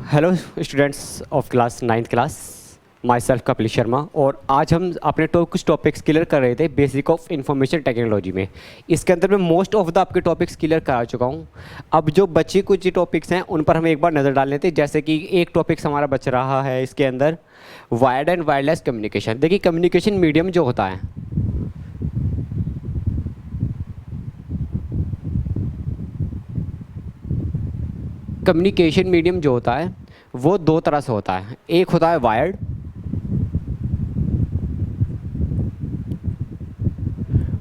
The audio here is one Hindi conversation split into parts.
Hello students of class 9th class. My self Kapil Sharma. और आज हम अपने कुछ टॉपिक्स क्लियर कर रहे थे बेसिक ऑफ इंफॉर्मेशन टेक्नोलॉजी में। इसके अंदर मैं मोस्ट ऑफ द आपके टॉपिक्स क्लियर करा चुका हूँ। अब जो बचे कुछ टॉपिक्स हैं उन पर हम एक बार नज़र डाल लेते हैं। जैसे कि एक टॉपिक्स हमारा बच रहा है इसके अंदर, वायर्ड एंड वायरलेस कम्युनिकेशन। देखिए, कम्युनिकेशन मीडियम जो होता है, कम्युनिकेशन मीडियम जो होता है वो दो तरह से होता है। एक होता है वायर्ड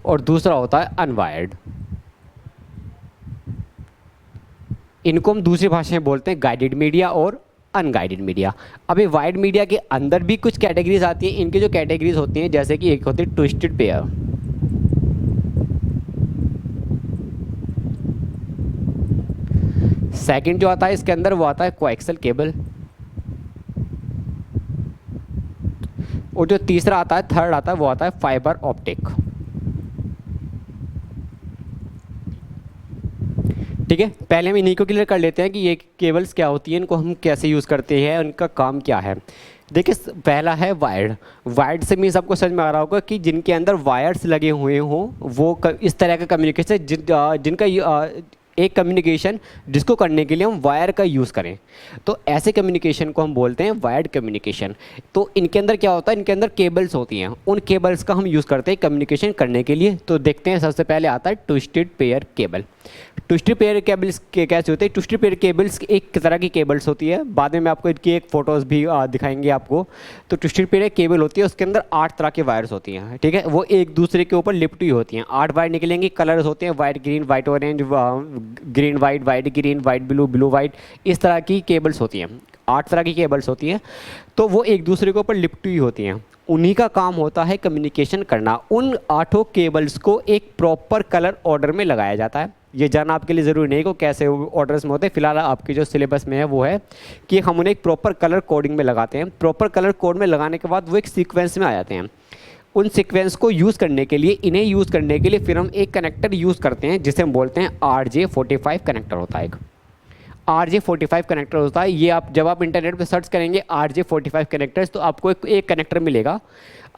और दूसरा होता है अनवायर्ड। इनको हम दूसरी भाषा में बोलते हैं गाइडेड मीडिया और अनगाइडेड मीडिया। अभी वायर्ड मीडिया के अंदर भी कुछ कैटेगरीज आती हैं। इनकी जो कैटेगरीज होती हैं, जैसे कि एक होती है ट्विस्टेड पेयर, सेकंड जो आता है इसके अंदर वो आता है कोएक्सियल केबल, और जो तीसरा आता है, थर्ड आता है, वो आता है फाइबर ऑप्टिक। ठीक है, पहले हम इन्हीं को क्लियर कर लेते हैं कि ये केबल्स क्या होती हैं, इनको हम कैसे यूज़ करते हैं, उनका काम क्या है। देखिए, पहला है वायर्ड। वायर्ड से मीन्स आपको समझ में आ रहा होगा कि जिनके अंदर वायर्स लगे हुए हों, वो इस तरह का कम्युनिकेशन जिनका एक कम्युनिकेशन जिसको करने के लिए हम वायर का यूज़ करें, तो ऐसे कम्युनिकेशन को हम बोलते हैं वायर्ड कम्युनिकेशन। तो इनके अंदर क्या होता है, इनके अंदर केबल्स होती हैं, उन केबल्स का हम यूज़ करते हैं कम्युनिकेशन करने के लिए। तो देखते हैं, सबसे पहले आता है twisted pair cable. Twisted pair cables कैसे होते हैं? ट्विस्टेड पेयर केबल्स एक तरह की केबल्स होती है, बाद में मैं आपको इनकी एक फ़ोटोज़ भी दिखाएंगे आपको। तो ट्विस्टेड पेयर केबल होती है, उसके अंदर 8 तरह के वायर्स होती हैं। ठीक है, वो एक दूसरे के ऊपर लिपटी होती हैं। 8 वायर निकलेंगे, कलर्स होते हैं white green, white orange, green white, white green, white blue, blue white, इस तरह की केबल्स होती हैं। 8 तरह की केबल्स होती हैं, तो वो एक दूसरे के ऊपर लिपटी हुई होती हैं। उन्हीं का काम होता है कम्युनिकेशन करना। उन 8 केबल्स को एक प्रॉपर कलर ऑर्डर में लगाया जाता है। ये जानना आपके लिए ज़रूरी नहीं को कैसे ऑर्डर्स में होते हैं। फिलहाल आपके जो सिलेबस में है वो है कि हम उन्हें एक प्रॉपर कलर कोडिंग में लगाते हैं। प्रॉपर कलर कोड में लगाने के बाद वो एक सीक्वेंस में आ जाते हैं। उन सीक्वेंस को यूज़ करने के लिए, इन्हें यूज़ करने के लिए फिर हम एक कनेक्टर यूज़ करते हैं जिसे हम बोलते हैं RJ45 कनेक्टर होता है। एक RJ45 कनेक्टर होता है। ये आप जब आप इंटरनेट पे सर्च करेंगे RJ45 कनेक्टर्स, तो आपको एक कनेक्टर मिलेगा।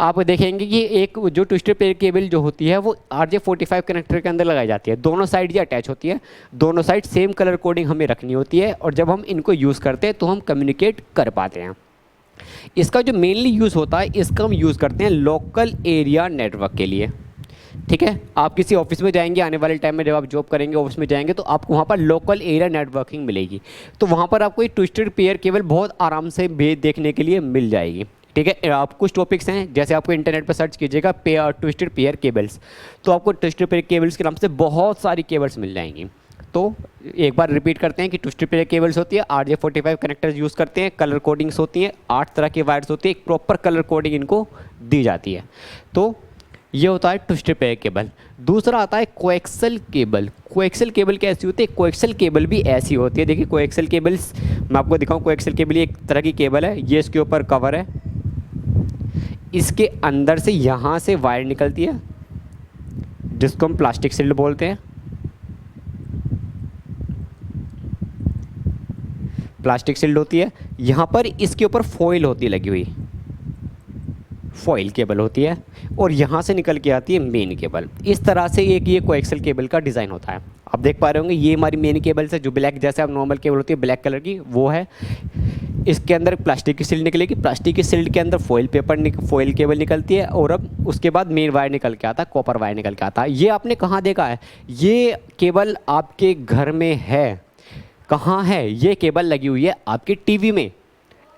आप देखेंगे कि एक जो ट्विस्टेड पेयर केबल जो होती है वो RJ45 कनेक्टर के अंदर लगाई जाती है। दोनों साइड ये अटैच होती है, दोनों साइड सेम कलर कोडिंग हमें रखनी होती है, और जब हम इनको यूज़ करते हैं तो हम कम्युनिकेट कर पाते हैं। इसका जो मेनली यूज़ होता है, इसका हम यूज़ करते हैं लोकल एरिया नेटवर्क के लिए। ठीक है, आप किसी ऑफिस में जाएंगे, आने वाले टाइम में जब आप जॉब करेंगे ऑफिस में जाएंगे, तो आपको वहाँ पर लोकल एरिया नेटवर्किंग मिलेगी। तो वहाँ पर आपको ये ट्विस्टेड पेयर केबल बहुत आराम से देखने के लिए मिल जाएगी। ठीक है, आप कुछ टॉपिक्स हैं, जैसे आपको इंटरनेट पर सर्च कीजिएगा ट्विस्टेड पेयर केबल्स, तो आपको ट्विस्टेड पेयर केबल्स के नाम से बहुत सारी केबल्स मिल जाएंगी। तो एक बार रिपीट करते हैं कि ट्विस्टेड पेयर केबल्स होती है, RJ45 कनेक्टर्स यूज़ करते हैं, कलर कोडिंग्स होती हैं, 8 तरह के वायर्स होती है, एक प्रॉपर कलर कोडिंग इनको दी जाती है। तो ये होता है ट्विस्टेड पेयर केबल। दूसरा आता है कोएक्सियल केबल। कोएक्सियल केबल कैसी होती है? कोएक्सियल केबल भी ऐसी होती है। देखिए, कोएक्सियल केबल्स मैं आपको दिखाऊं। कोएक्सियल केबल एक तरह की केबल है, ये इसके ऊपर कवर है, इसके अंदर से यहाँ से वायर निकलती है जिसको हम प्लास्टिक शील्ड बोलते हैं। प्लास्टिक शील्ड होती है, यहाँ पर इसके ऊपर फॉइल होती है लगी हुई, फॉइल केबल होती है, और यहाँ से निकल के आती है मेन केबल। इस तरह से एक ये कोएक्सियल केबल का डिज़ाइन होता है। आप देख पा रहे होंगे, ये हमारी मेन केबल से जो ब्लैक, जैसे आप नॉर्मल केबल होती है ब्लैक कलर की, वो है। इसके अंदर प्लास्टिक की शील्ड निकलेगी, प्लास्टिक की शील्ड के अंदर फॉइल केबल निकलती है, और अब उसके बाद मेन वायर निकल के आता है, कॉपर वायर निकल के आता है। ये आपने कहाँ देखा है? ये केबल आपके घर में है। कहाँ है? ये केबल लगी हुई है आपके टीवी में,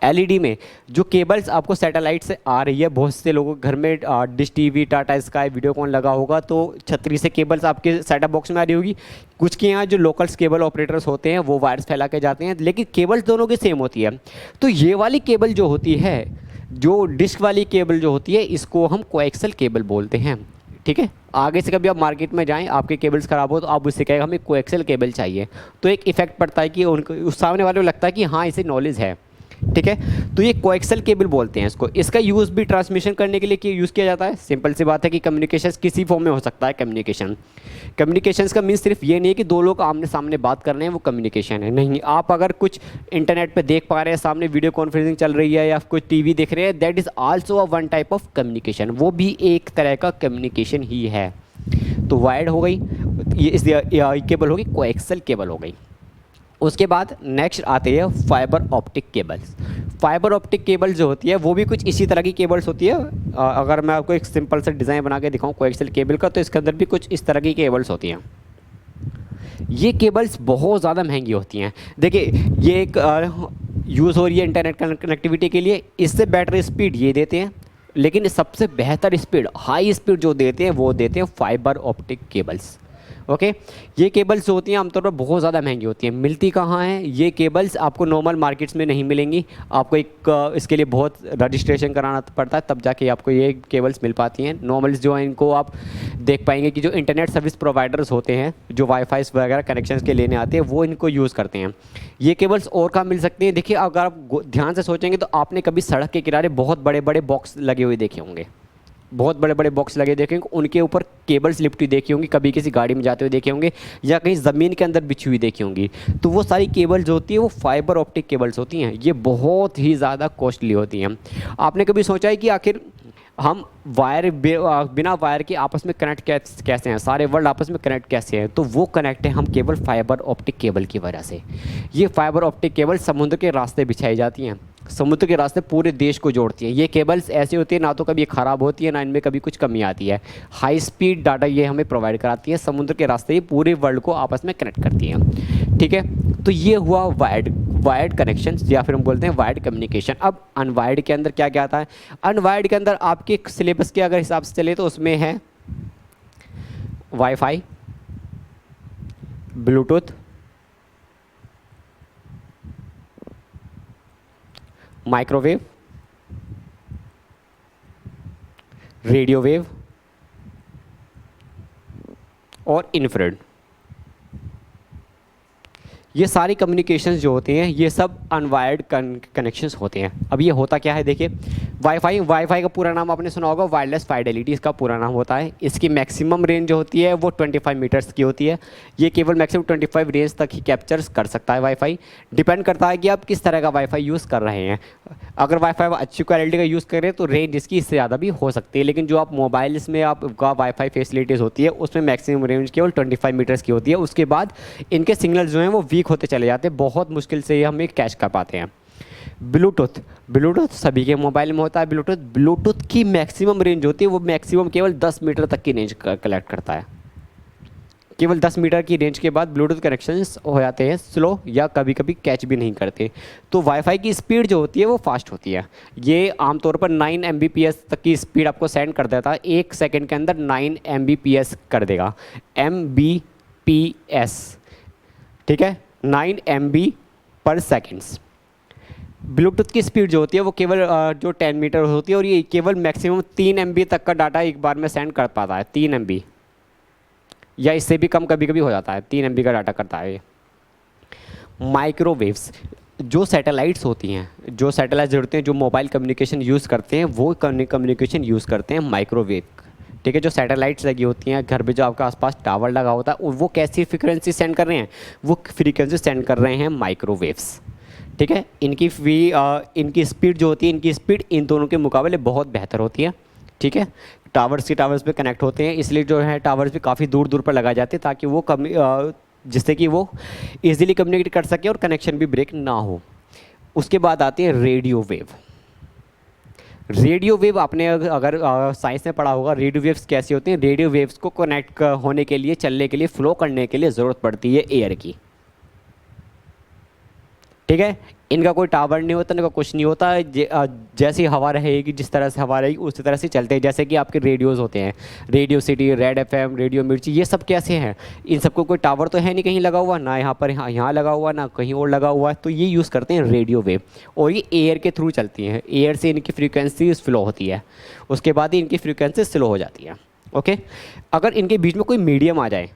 LED में। जो केबल्स आपको सैटेलाइट से आ रही है, बहुत से लोगों के घर में dish TV, Tata sky, Videocon लगा होगा, तो छतरी से केबल्स आपके सेटअप बॉक्स में आ रही होगी। कुछ के यहाँ जो लोकल केबल ऑपरेटर्स होते हैं वो वायर्स फैला के जाते हैं, लेकिन केबल्स दोनों की सेम होती है। तो ये वाली केबल जो होती है, जो डिश वाली केबल जो होती है, इसको हम कोएक्सियल केबल बोलते हैं। ठीक है, आगे से कभी आप मार्केट में जाएं, आपके केबल्स ख़राब हो, तो आप उससे कहेगा हमें कोएक्सियल केबल चाहिए, तो एक इफेक्ट पड़ता है कि उनको उस सामने वाले को लगता है कि हाँ, इसे नॉलेज है। ठीक है। तो ये कोएक्सल केबल बोलते हैं इसको। इसका यूज़ भी ट्रांसमिशन करने के लिए यूज़ किया जाता है। सिंपल सी बात है कि कम्युनिकेशन किसी फॉर्म में हो सकता है। कम्युनिकेशंस का मीन्स सिर्फ ये नहीं है कि दो लोग आमने सामने बात कर रहे हैं वो कम्युनिकेशन है, नहीं। आप अगर कुछ इंटरनेट पे देख पा रहे हैं, सामने वीडियो कॉन्फ्रेंसिंग चल रही है या कुछ टीवी देख रहे हैं, that is also a one type of communication, वो भी एक तरह का कम्युनिकेशन ही है। तो वायर्ड हो गई, ये केबल होगी, कोएक्सल केबल हो गई। उसके बाद नेक्स्ट आते हैं fibre optic cables. Fibre optic cable जो होती है वो भी कुछ इसी तरह की केबल्स होती है। अगर मैं आपको एक सिंपल सा डिज़ाइन बना के दिखाऊं कोएक्सल केबल का, तो इसके अंदर भी कुछ इस तरह की केबल्स होती हैं। ये केबल्स बहुत ज़्यादा महंगी होती हैं। देखिए, ये एक यूज़ हो रही है इंटरनेट कनेक्टिविटी के लिए, इससे बेटर स्पीड ये देते हैं, लेकिन सबसे बेहतर स्पीड, हाई स्पीड जो देते हैं वो देते हैं फाइबर ऑप्टिक केबल्स। ओके, ये केबल्स जो होती हैं आमतौर पर बहुत ज़्यादा महंगी होती हैं। मिलती कहाँ हैं ये केबल्स? आपको नॉर्मल मार्केट्स में नहीं मिलेंगी। आपको एक इसके लिए बहुत रजिस्ट्रेशन कराना पड़ता है, तब जाके आपको ये केबल्स मिल पाती हैं। नॉर्मल्स जो हैं इनको आप देख पाएंगे कि जो इंटरनेट सर्विस प्रोवाइडर्स होते हैं, जो वाईफाई वगैरह कनेक्शन के लेने आते हैं, वो इनको यूज़ करते हैं। ये केबल्स और कहाँ मिल सकती हैं? देखिए, अगर आप ध्यान से सोचेंगे तो आपने कभी सड़क के किनारे बहुत बड़े बड़े बॉक्स लगे हुए देखे होंगे, बहुत बड़े बड़े बॉक्स लगे देखे होंगे, उनके ऊपर केबल्स लिपटी देखी होंगी, कभी किसी गाड़ी में जाते हुए देखे होंगे या कहीं ज़मीन के अंदर बिछी हुई देखी होंगी। तो वो सारी केबल्स जो होती है वो फाइबर ऑप्टिक केबल्स होती हैं। ये बहुत ही ज़्यादा कॉस्टली होती हैं। आपने कभी सोचा है कि आखिर हम बिना वायर के आपस में कनेक्ट कैसे हैं, सारे वर्ल्ड आपस में कनेक्ट कैसे हैं? तो वो कनेक्ट है हम केवल फाइबर ऑप्टिक केबल की वजह से। ये फाइबर ऑप्टिक केबल समुद्र के रास्ते बिछाई जाती हैं, समुद्र के रास्ते पूरे देश को जोड़ती हैं। ये केबल्स ऐसी होती है ना तो कभी ख़राब होती है ना इनमें कभी कुछ कमी आती है। हाई स्पीड डाटा ये हमें प्रोवाइड कराती है, समुद्र के रास्ते ये पूरे वर्ल्ड को आपस में कनेक्ट करती हैं। ठीक है, तो ये हुआ वायर्ड कनेक्शन या फिर हम बोलते हैं वायर्ड कम्युनिकेशन। अब अनवायर्ड के अंदर क्या क्या आता है? अनवायर्ड के अंदर आपके सिलेबस के अगर हिसाब से चले तो उसमें है wifi, Bluetooth, microwave, radio wave और इंफ्रारेड। ये सारी कम्युनिकेशंस जो होते हैं ये सब अनवायर्ड कनेक्शंस होते हैं। अब ये होता क्या है? देखिए, वाईफाई का पूरा नाम आपने सुना होगा, वायरलेस फाइडेलिटी इसका पूरा नाम होता है। इसकी मैक्सिमम रेंज जो होती है वो 25 मीटर्स की होती है। ये केवल मैक्सिमम 25 रेंज तक ही कैप्चर्स कर सकता है वाईफाई। डिपेंड करता है कि आप किस तरह का वाईफाई यूज़ कर रहे हैं। अगर वाईफाई अच्छी क्वालिटी का यूज़ करें तो रेंज इसकी इससे ज़्यादा भी हो सकती है, लेकिन जो आप मोबाइल्स में आपका वाईफाई फैसिलिटीज़ होती है उसमें मैक्सिमम रेंज केवल 25 मीटर्स की होती है। उसके बाद इनके सिग्नल जो हैं वो वीक होते चले जाते हैं, बहुत मुश्किल से ये हम कैच कर पाते हैं। ब्लूटूथ सभी के मोबाइल में होता है। ब्लूटूथ की मैक्सिमम रेंज होती है वो मैक्सिमम केवल 10 मीटर तक की रेंज कलेक्ट करता है। केवल 10 मीटर की रेंज के बाद ब्लूटूथ कनेक्शंस हो जाते हैं स्लो या कभी कभी कैच भी नहीं करते। तो वाईफाई की स्पीड जो होती है वो फास्ट होती है। ये आमतौर पर 9 Mbps तक की स्पीड आपको सेंड कर देता है। 1 सेकंड के अंदर 9 Mbps कर देगा, Mbps, ठीक है, 9 MB पर सेकेंड्स। ब्लूटूथ की स्पीड जो होती है वो केवल जो 10 मीटर होती है और ये केवल मैक्सिमम 3 MB तक का डाटा एक बार में सेंड कर पाता है। 3 MB या इससे भी कम कभी कभी हो जाता है, 3 MB का डाटा करता है ये। माइक्रोवेव्स, जो सैटेलाइट्स होती हैं, जो सैटेलाइट्स होते हैं जो मोबाइल कम्युनिकेशन यूज़ करते हैं वो कम्युनिकेशन यूज़ करते हैं माइक्रोवेव। ठीक है, जो सैटेलाइट्स लगी होती हैं घर पे, जो आपके आसपास टावर लगा होता है, वो कैसी फ्रीक्वेंसी सेंड कर रहे हैं? वो फ्रीक्वेंसी सेंड कर रहे हैं माइक्रोवेव्स। ठीक है, इनकी स्पीड जो होती है, इनकी स्पीड इन दोनों के मुकाबले बहुत बेहतर होती है। ठीक है, टावर्स पे कनेक्ट होते हैं, इसलिए जो है टावर्स भी काफ़ी दूर दूर पर लगाए जाते हैं ताकि वो जिससे कि वो ईजिली कम्युनिकेट कर सके और कनेक्शन भी ब्रेक ना हो। उसके बाद आती है रेडियो वेव। रेडियो वेव आपने अगर साइंस में पढ़ा होगा, रेडियो वेव्स कैसी होती हैं? रेडियो वेव्स को कनेक्ट होने के लिए, चलने के लिए, फ्लो करने के लिए ज़रूरत पड़ती है एयर की। ठीक है, इनका कोई टावर नहीं होता, इनका कुछ नहीं होता, जैसी हवा रहेगी, जिस तरह से हवा रहेगी उसी तरह से चलते हैं। जैसे कि आपके रेडियोज़ होते हैं, radio city, red FM, radio मिर्ची, ये सब कैसे हैं? इन सबको कोई टावर तो है नहीं कहीं लगा हुआ, ना यहाँ पर यहाँ लगा हुआ, ना कहीं और लगा हुआ है, तो ये यूज़ करते हैं रेडियो वेव और ये एयर के थ्रू चलती हैं। एयर से इनकी फ्रीक्वेंसी स्लो होती है, उसके बाद ही इनकी फ्रीक्वेंसी स्लो हो जाती है। ओके, अगर इनके बीच में कोई मीडियम आ जाए,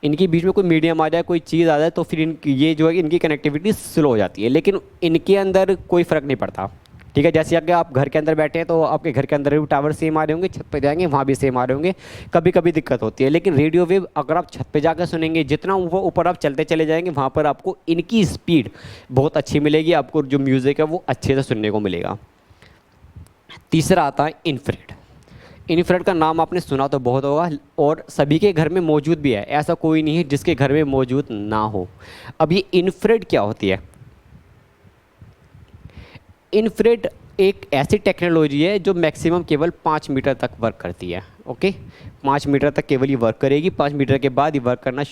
इनके बीच में कोई मीडियम आ जाए, कोई चीज़ आ जाए, तो फिर ये जो है इनकी कनेक्टिविटी स्लो हो जाती है। लेकिन इनके अंदर कोई फ़र्क नहीं पड़ता, ठीक है। जैसे अगर आप घर के अंदर बैठे हैं तो आपके घर के अंदर भी टावर सेम आ रहे होंगे, छत पे जाएंगे वहाँ भी सेम आ रहे होंगे, कभी कभी दिक्कत होती है। लेकिन रेडियो वेव अगर आप छत पे जाकर सुनेंगे, जितना वो ऊपर आप चलते चले जाएंगे वहाँ पर आपको इनकी स्पीड बहुत अच्छी मिलेगी, आपको जो म्यूज़िक है वो अच्छे से सुनने को मिलेगा। तीसरा आता है इंफ्रारेड। इंफ्रारेड का नाम आपने सुना तो बहुत होगा और सभी के घर में मौजूद भी है, ऐसा कोई नहीं है जिसके घर में मौजूद ना हो। अब ये इंफ्रारेड क्या होती है? इंफ्रारेड एक ऐसी टेक्नोलॉजी है जो मैक्सिमम केवल 5 मीटर तक वर्क करती है। ओके, 5 मीटर तक केवल ये वर्क करेगी, 5 मीटर के बाद ये वर्क करना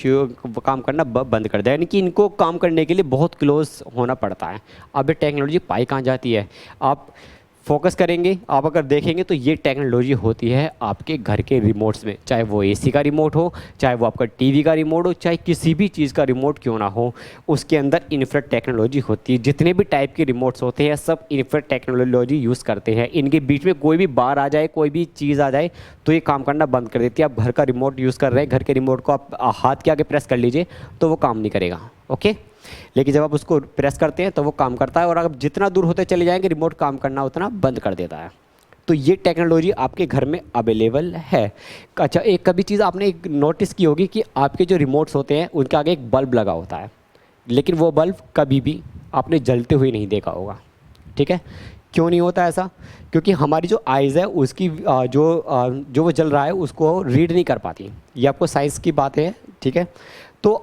काम करना बंद कर देगा, यानी कि इनको काम करने के लिए बहुत क्लोज होना पड़ता है। अब ये टेक्नोलॉजी पाई कहाँ जाती है? आप फोकस करेंगे, आप अगर देखेंगे तो ये टेक्नोलॉजी होती है आपके घर के रिमोट्स में, चाहे वो एसी का रिमोट हो, चाहे वो आपका टीवी का रिमोट हो, चाहे किसी भी चीज़ का रिमोट क्यों ना हो, उसके अंदर इंफ्रारेड टेक्नोलॉजी होती है। जितने भी टाइप के रिमोट्स होते हैं सब इंफ्रारेड टेक्नोलॉजी यूज़ करते हैं। इनके बीच में कोई भी बार आ जाए, कोई भी चीज़ आ जाए तो ये काम करना बंद कर देती है। आप घर का रिमोट यूज़ कर रहे हैं, घर के रिमोट को आप हाथ के आगे प्रेस कर लीजिए तो वो काम नहीं करेगा। ओके, लेकिन जब आप उसको प्रेस करते हैं तो वो काम करता है, और आप जितना दूर होते चले जाएंगे रिमोट काम करना उतना बंद कर देता है। तो ये टेक्नोलॉजी आपके घर में अवेलेबल है। अच्छा, एक कभी चीज़ आपने एक नोटिस की होगी कि आपके जो रिमोट्स होते हैं उनके आगे एक बल्ब लगा होता है, लेकिन वो बल्ब कभी भी आपने जलते हुए नहीं देखा होगा, ठीक है। क्यों नहीं होता ऐसा? क्योंकि हमारी जो आइज़ है उसकी जो वो जल रहा है उसको रीड नहीं कर पाती। ये आपको साइंस की बात है, ठीक है। तो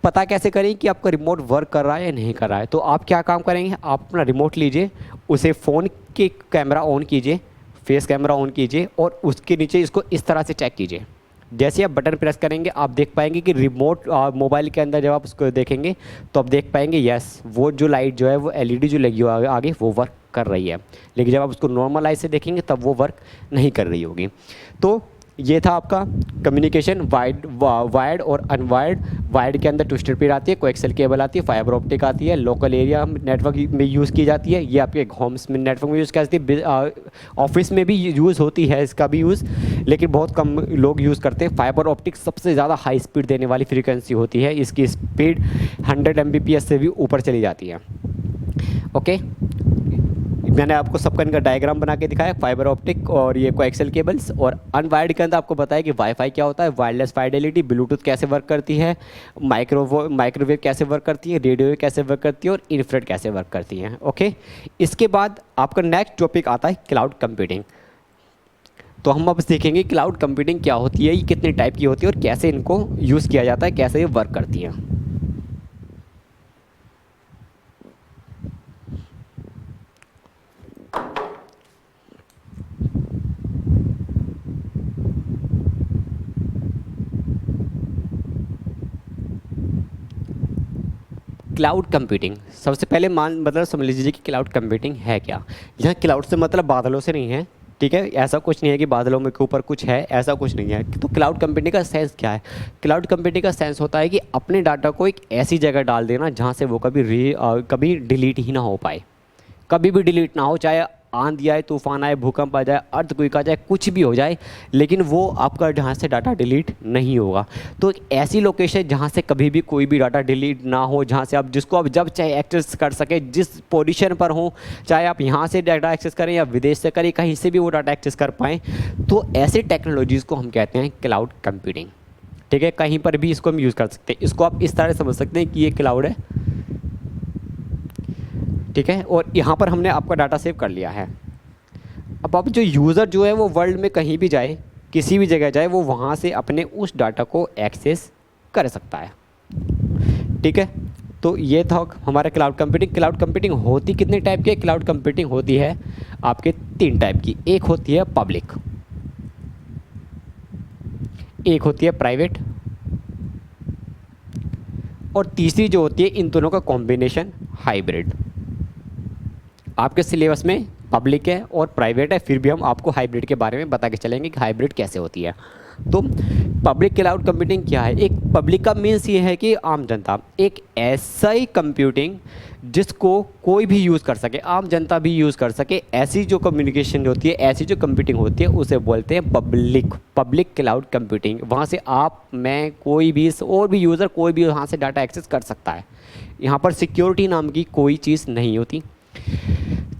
पता कैसे करें कि आपका रिमोट वर्क कर रहा है या नहीं कर रहा है? तो आप क्या काम करेंगे, आप अपना रिमोट लीजिए, उसे फ़ोन के कैमरा ऑन कीजिए, फेस कैमरा ऑन कीजिए और उसके नीचे इसको इस तरह से चेक कीजिए। जैसे आप बटन प्रेस करेंगे आप देख पाएंगे कि रिमोट मोबाइल के अंदर जब आप उसको देखेंगे तो आप देख पाएंगे यस, वो जो लाइट जो है वो एलईडी जो लगी हुई आगे वो वर्क कर रही है। लेकिन जब आप उसको नॉर्मल आई से देखेंगे तब वो वर्क नहीं कर रही होगी। तो ये था आपका कम्युनिकेशन, वायर्ड और अनवायर्ड। वायर्ड के अंदर ट्विस्टेड पेयर आती है, कोएक्सियल केबल आती है, फाइबर ऑप्टिक आती है, लोकल एरिया नेटवर्क में यूज़ की जाती है। ये आपके होम्स में नेटवर्क में यूज़ की जाती है, ऑफिस में भी यूज़ होती है इसका भी यूज़, लेकिन बहुत कम लोग यूज़ करते हैं। फाइबर ऑप्टिक सबसे ज़्यादा हाई स्पीड देने वाली फ्रीक्वेंसी होती है, इसकी स्पीड 100 Mbps से भी ऊपर चली जाती है। ओके, मैंने आपको सबका इनका डायग्राम बना के दिखाया, फाइबर ऑप्टिक और ये कोएक्सियल केबल्स। और अनवायर्ड के अंदर आपको बताया कि वाईफाई क्या होता है, वायरलेस फाइडेलिटी, ब्लूटूथ कैसे वर्क करती है, माइक्रोवेव कैसे वर्क करती है, रेडियो वेव कैसे वर्क करती है और इंफ्रारेड कैसे वर्क करती है। ओके, इसके बाद आपका नेक्स्ट टॉपिक आता है क्लाउड कंप्यूटिंग। तो हम अब सीखेंगे क्लाउड कंप्यूटिंग क्या होती है, ये कितने टाइप की होती है और कैसे इनको यूज़ किया जाता है, कैसे ये वर्क करती है। क्लाउड कंप्यूटिंग सबसे पहले मतलब समझ लीजिए कि क्लाउड कंप्यूटिंग है क्या। यहाँ क्लाउड से मतलब बादलों से नहीं है, ठीक है। ऐसा कुछ नहीं है कि बादलों में के ऊपर कुछ है, ऐसा कुछ नहीं है। तो क्लाउड कंप्यूटिंग का सेंस क्या है? क्लाउड कंप्यूटिंग का सेंस होता है कि अपने डाटा को एक ऐसी जगह डाल देना जहाँ से वो कभी डिलीट ही ना हो पाए, कभी भी डिलीट ना हो, चाहे आंधी आए, तूफान आए, भूकंप आ जाए, अर्थक्वेक आ जाए, कुछ भी हो जाए, लेकिन वो आपका जहाँ से डाटा डिलीट नहीं होगा। तो एक ऐसी लोकेशन जहाँ से कभी भी कोई भी डाटा डिलीट ना हो, जहाँ से आप जिसको आप जब चाहे एक्सेस कर सके, जिस पोजीशन पर हो, चाहे आप यहाँ से डाटा एक्सेस करें या विदेश से करें, कहीं से भी वो डाटा एक्सेस कर पाएँ, तो ऐसे टेक्नोलॉजीज़ को हम कहते हैं क्लाउड कंप्यूटिंग, ठीक है। कहीं पर भी इसको हम यूज़ कर सकते हैं। इसको आप इस तरह समझ सकते हैं कि ये क्लाउड है, ठीक है, और यहाँ पर हमने आपका डाटा सेव कर लिया है। अब जो यूज़र जो है वो वर्ल्ड में कहीं भी जाए, किसी भी जगह जाए, वो वहाँ से अपने उस डाटा को एक्सेस कर सकता है, ठीक है। तो ये था हमारा क्लाउड कंप्यूटिंग। क्लाउड कंप्यूटिंग होती कितने टाइप की? क्लाउड कंप्यूटिंग होती है आपके 3 टाइप की। एक होती है पब्लिक, एक होती है प्राइवेट, और तीसरी जो होती है इन दोनों का कॉम्बिनेशन हाइब्रिड। आपके सिलेबस में पब्लिक है और प्राइवेट है, फिर भी हम आपको हाइब्रिड के बारे में बता के चलेंगे कि हाइब्रिड कैसे होती है। तो पब्लिक क्लाउड कंप्यूटिंग क्या है? एक पब्लिक का मीन्स ये है कि आम जनता, एक ऐसा ही कंप्यूटिंग जिसको कोई भी यूज़ कर सके, आम जनता भी यूज़ कर सके, ऐसी जो कम्युनिकेशन होती है, ऐसी जो कंप्यूटिंग होती है, उसे बोलते हैं पब्लिक क्लाउड कंप्यूटिंग। वहाँ से आप, मैं, कोई भी और भी यूज़र कोई भी वहाँ से डाटा एक्सेस कर सकता है। यहाँ पर सिक्योरिटी नाम की कोई चीज़ नहीं होती।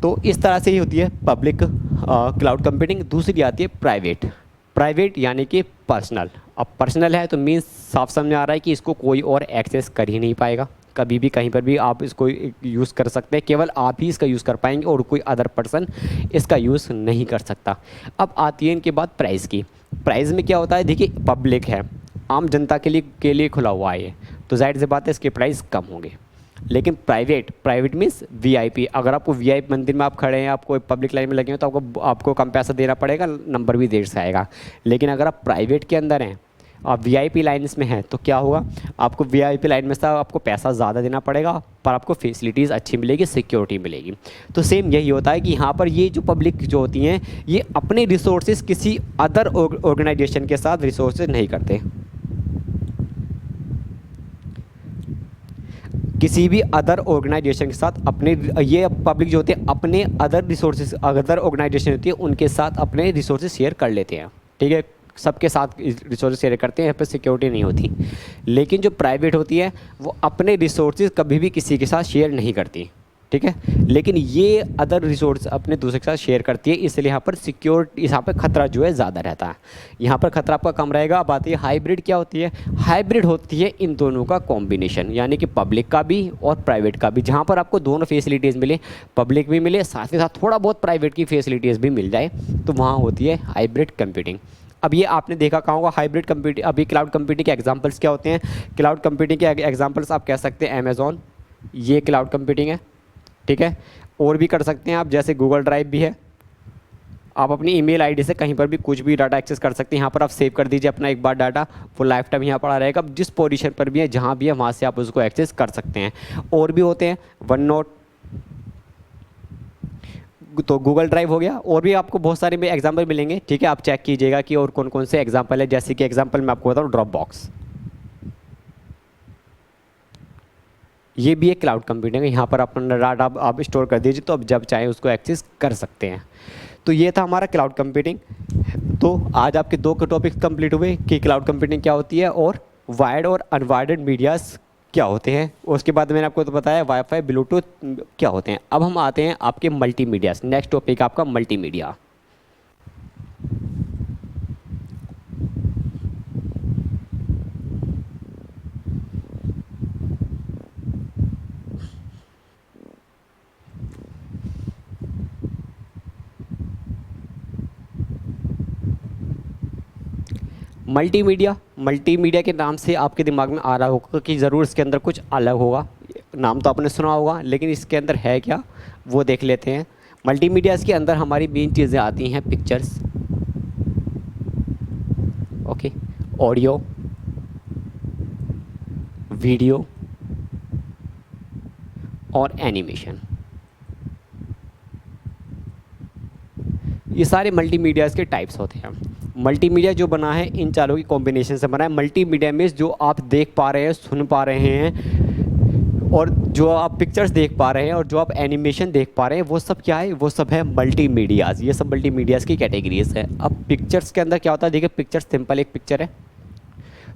तो इस तरह से ही होती है पब्लिक क्लाउड कंप्यूटिंग। दूसरी आती है प्राइवेट यानी कि पर्सनल। अब पर्सनल है तो मीन्स साफ समझ आ रहा है कि इसको कोई और एक्सेस कर ही नहीं पाएगा, कभी भी कहीं पर भी आप इसको यूज़ कर सकते हैं, केवल आप ही इसका यूज़ कर पाएंगे और कोई अदर पर्सन इसका यूज़ नहीं कर सकता। अब आती है इनके बाद प्राइस की। प्राइस में क्या होता है, देखिए पब्लिक है, आम जनता के लिए खुला हुआ है ये, तो जाहिर सी बात है इसके प्राइस कम होंगे। लेकिन प्राइवेट मीन्स वीआईपी। अगर आपको वीआईपी मंदिर में आप खड़े हैं, आपको पब्लिक लाइन में लगे हैं, तो आपको कम पैसा देना पड़ेगा, नंबर भी देर से आएगा। लेकिन अगर आप प्राइवेट के अंदर हैं, आप वीआईपी लाइन्स में हैं, तो क्या होगा, आपको वीआईपी लाइन में से आपको पैसा ज़्यादा देना पड़ेगा, पर आपको फैसिलिटीज़ अच्छी मिलेगी, सिक्योरिटी मिलेगी। तो सेम यही होता है कि यहाँ पर ये जो पब्लिक जो होती हैं, ये अपने रिसोर्सेज किसी अदर ऑर्गेनाइजेशन के साथ रिसोर्सेज नहीं करते। किसी भी अदर ऑर्गेनाइजेशन के साथ अपने, ये पब्लिक जो होते हैं अपने अदर रिसोर्सेज, अदर ऑर्गेनाइजेशन होती है उनके साथ अपने रिसोर्सेज शेयर कर लेते हैं। ठीक है, सबके साथ रिसोर्सेज शेयर करते हैं, यहाँ पर सिक्योरिटी नहीं होती। लेकिन जो प्राइवेट होती है वो अपने रिसोर्सेज कभी भी किसी के साथ शेयर नहीं करती। ठीक है, लेकिन ये अदर रिसोर्स अपने दूसरे के साथ शेयर करती है, इसलिए यहाँ पर यहाँ पर खतरा जो है ज़्यादा रहता है। यहाँ पर खतरा आपका कम रहेगा। अब आती है हाइब्रिड। क्या होती है हाइब्रिड? होती है इन दोनों का कॉम्बिनेशन, यानी कि पब्लिक का भी और प्राइवेट का भी, जहाँ पर आपको दोनों फैसिलिटीज़ मिले, पब्लिक भी मिले, साथ ही साथ थोड़ा बहुत प्राइवेट की फैसिलिटीज़ भी मिल जाए, तो वहाँ होती है हाइब्रिड कंप्यूटिंग। अब ये आपने देखा कहाँ होगा हाइब्रिड कंप्यूटिंग। अभी क्लाउड कंप्यूटिंग के एग्जांपल्स क्या होते हैं? क्लाउड कंप्यूटिंग के एग्जांपल्स आप कह सकते हैं अमेज़ॉन, ये क्लाउड कंप्यूटिंग है। ठीक है, और भी कर सकते हैं आप, जैसे गूगल ड्राइव भी है। आप अपनी ईमेल आईडी से कहीं पर भी कुछ भी डाटा एक्सेस कर सकते हैं। यहाँ पर आप सेव कर दीजिए अपना एक बार डाटा, वो लाइफ टाइम यहाँ पड़ा रहेगा। जिस पोजीशन पर भी है, जहाँ भी है, वहाँ से आप उसको एक्सेस कर सकते हैं। और भी होते हैं वन नोट, तो गूगल ड्राइव हो गया, और भी आपको बहुत सारे एग्जाम्पल मिलेंगे। ठीक है, आप चेक कीजिएगा कि और कौन कौन से एग्जाम्पल है। जैसे कि एग्जाम्पल मैं आपको बताऊँ, ड्रॉप बॉक्स, ये भी एक क्लाउड कंप्यूटिंग है। यहाँ पर अपना डाटा आप स्टोर कर दीजिए, तो अब जब चाहे उसको एक्सेस कर सकते हैं। तो ये था हमारा क्लाउड कंप्यूटिंग। तो आज आपके दो टॉपिक्स कंप्लीट हुए कि क्लाउड कंप्यूटिंग क्या होती है और वायर्ड और अनवायर्ड मीडियाज़ क्या होते हैं। उसके बाद मैंने आपको तो बताया वाईफाई, ब्लूटूथ क्या होते हैं। अब हम आते हैं आपके मल्टीमीडिया। नेक्स्ट टॉपिक आपका मल्टीमीडिया। मल्टीमीडिया के नाम से आपके दिमाग में आ रहा होगा कि ज़रूर इसके अंदर कुछ अलग होगा। नाम तो आपने सुना होगा, लेकिन इसके अंदर है क्या वो देख लेते हैं। मल्टीमीडिया के अंदर हमारी मेन चीज़ें आती हैं पिक्चर्स, ओके, ऑडियो, वीडियो और एनिमेशन। ये सारे मल्टीमीडिया के टाइप्स होते हैं। मल्टीमीडिया जो बना है इन चारों की कॉम्बिनेशन से बना है। मल्टीमीडिया में जो आप देख पा रहे हैं, सुन पा रहे हैं, और जो आप पिक्चर्स देख पा रहे हैं, और जो आप एनिमेशन देख पा रहे हैं, वो सब क्या है? वो सब है मल्टीमीडियाज़। ये सब मल्टीमीडियाज़ की कैटेगरीज है। अब पिक्चर्स के अंदर क्या होता है? देखिए, पिक्चर सिंपल एक पिक्चर है,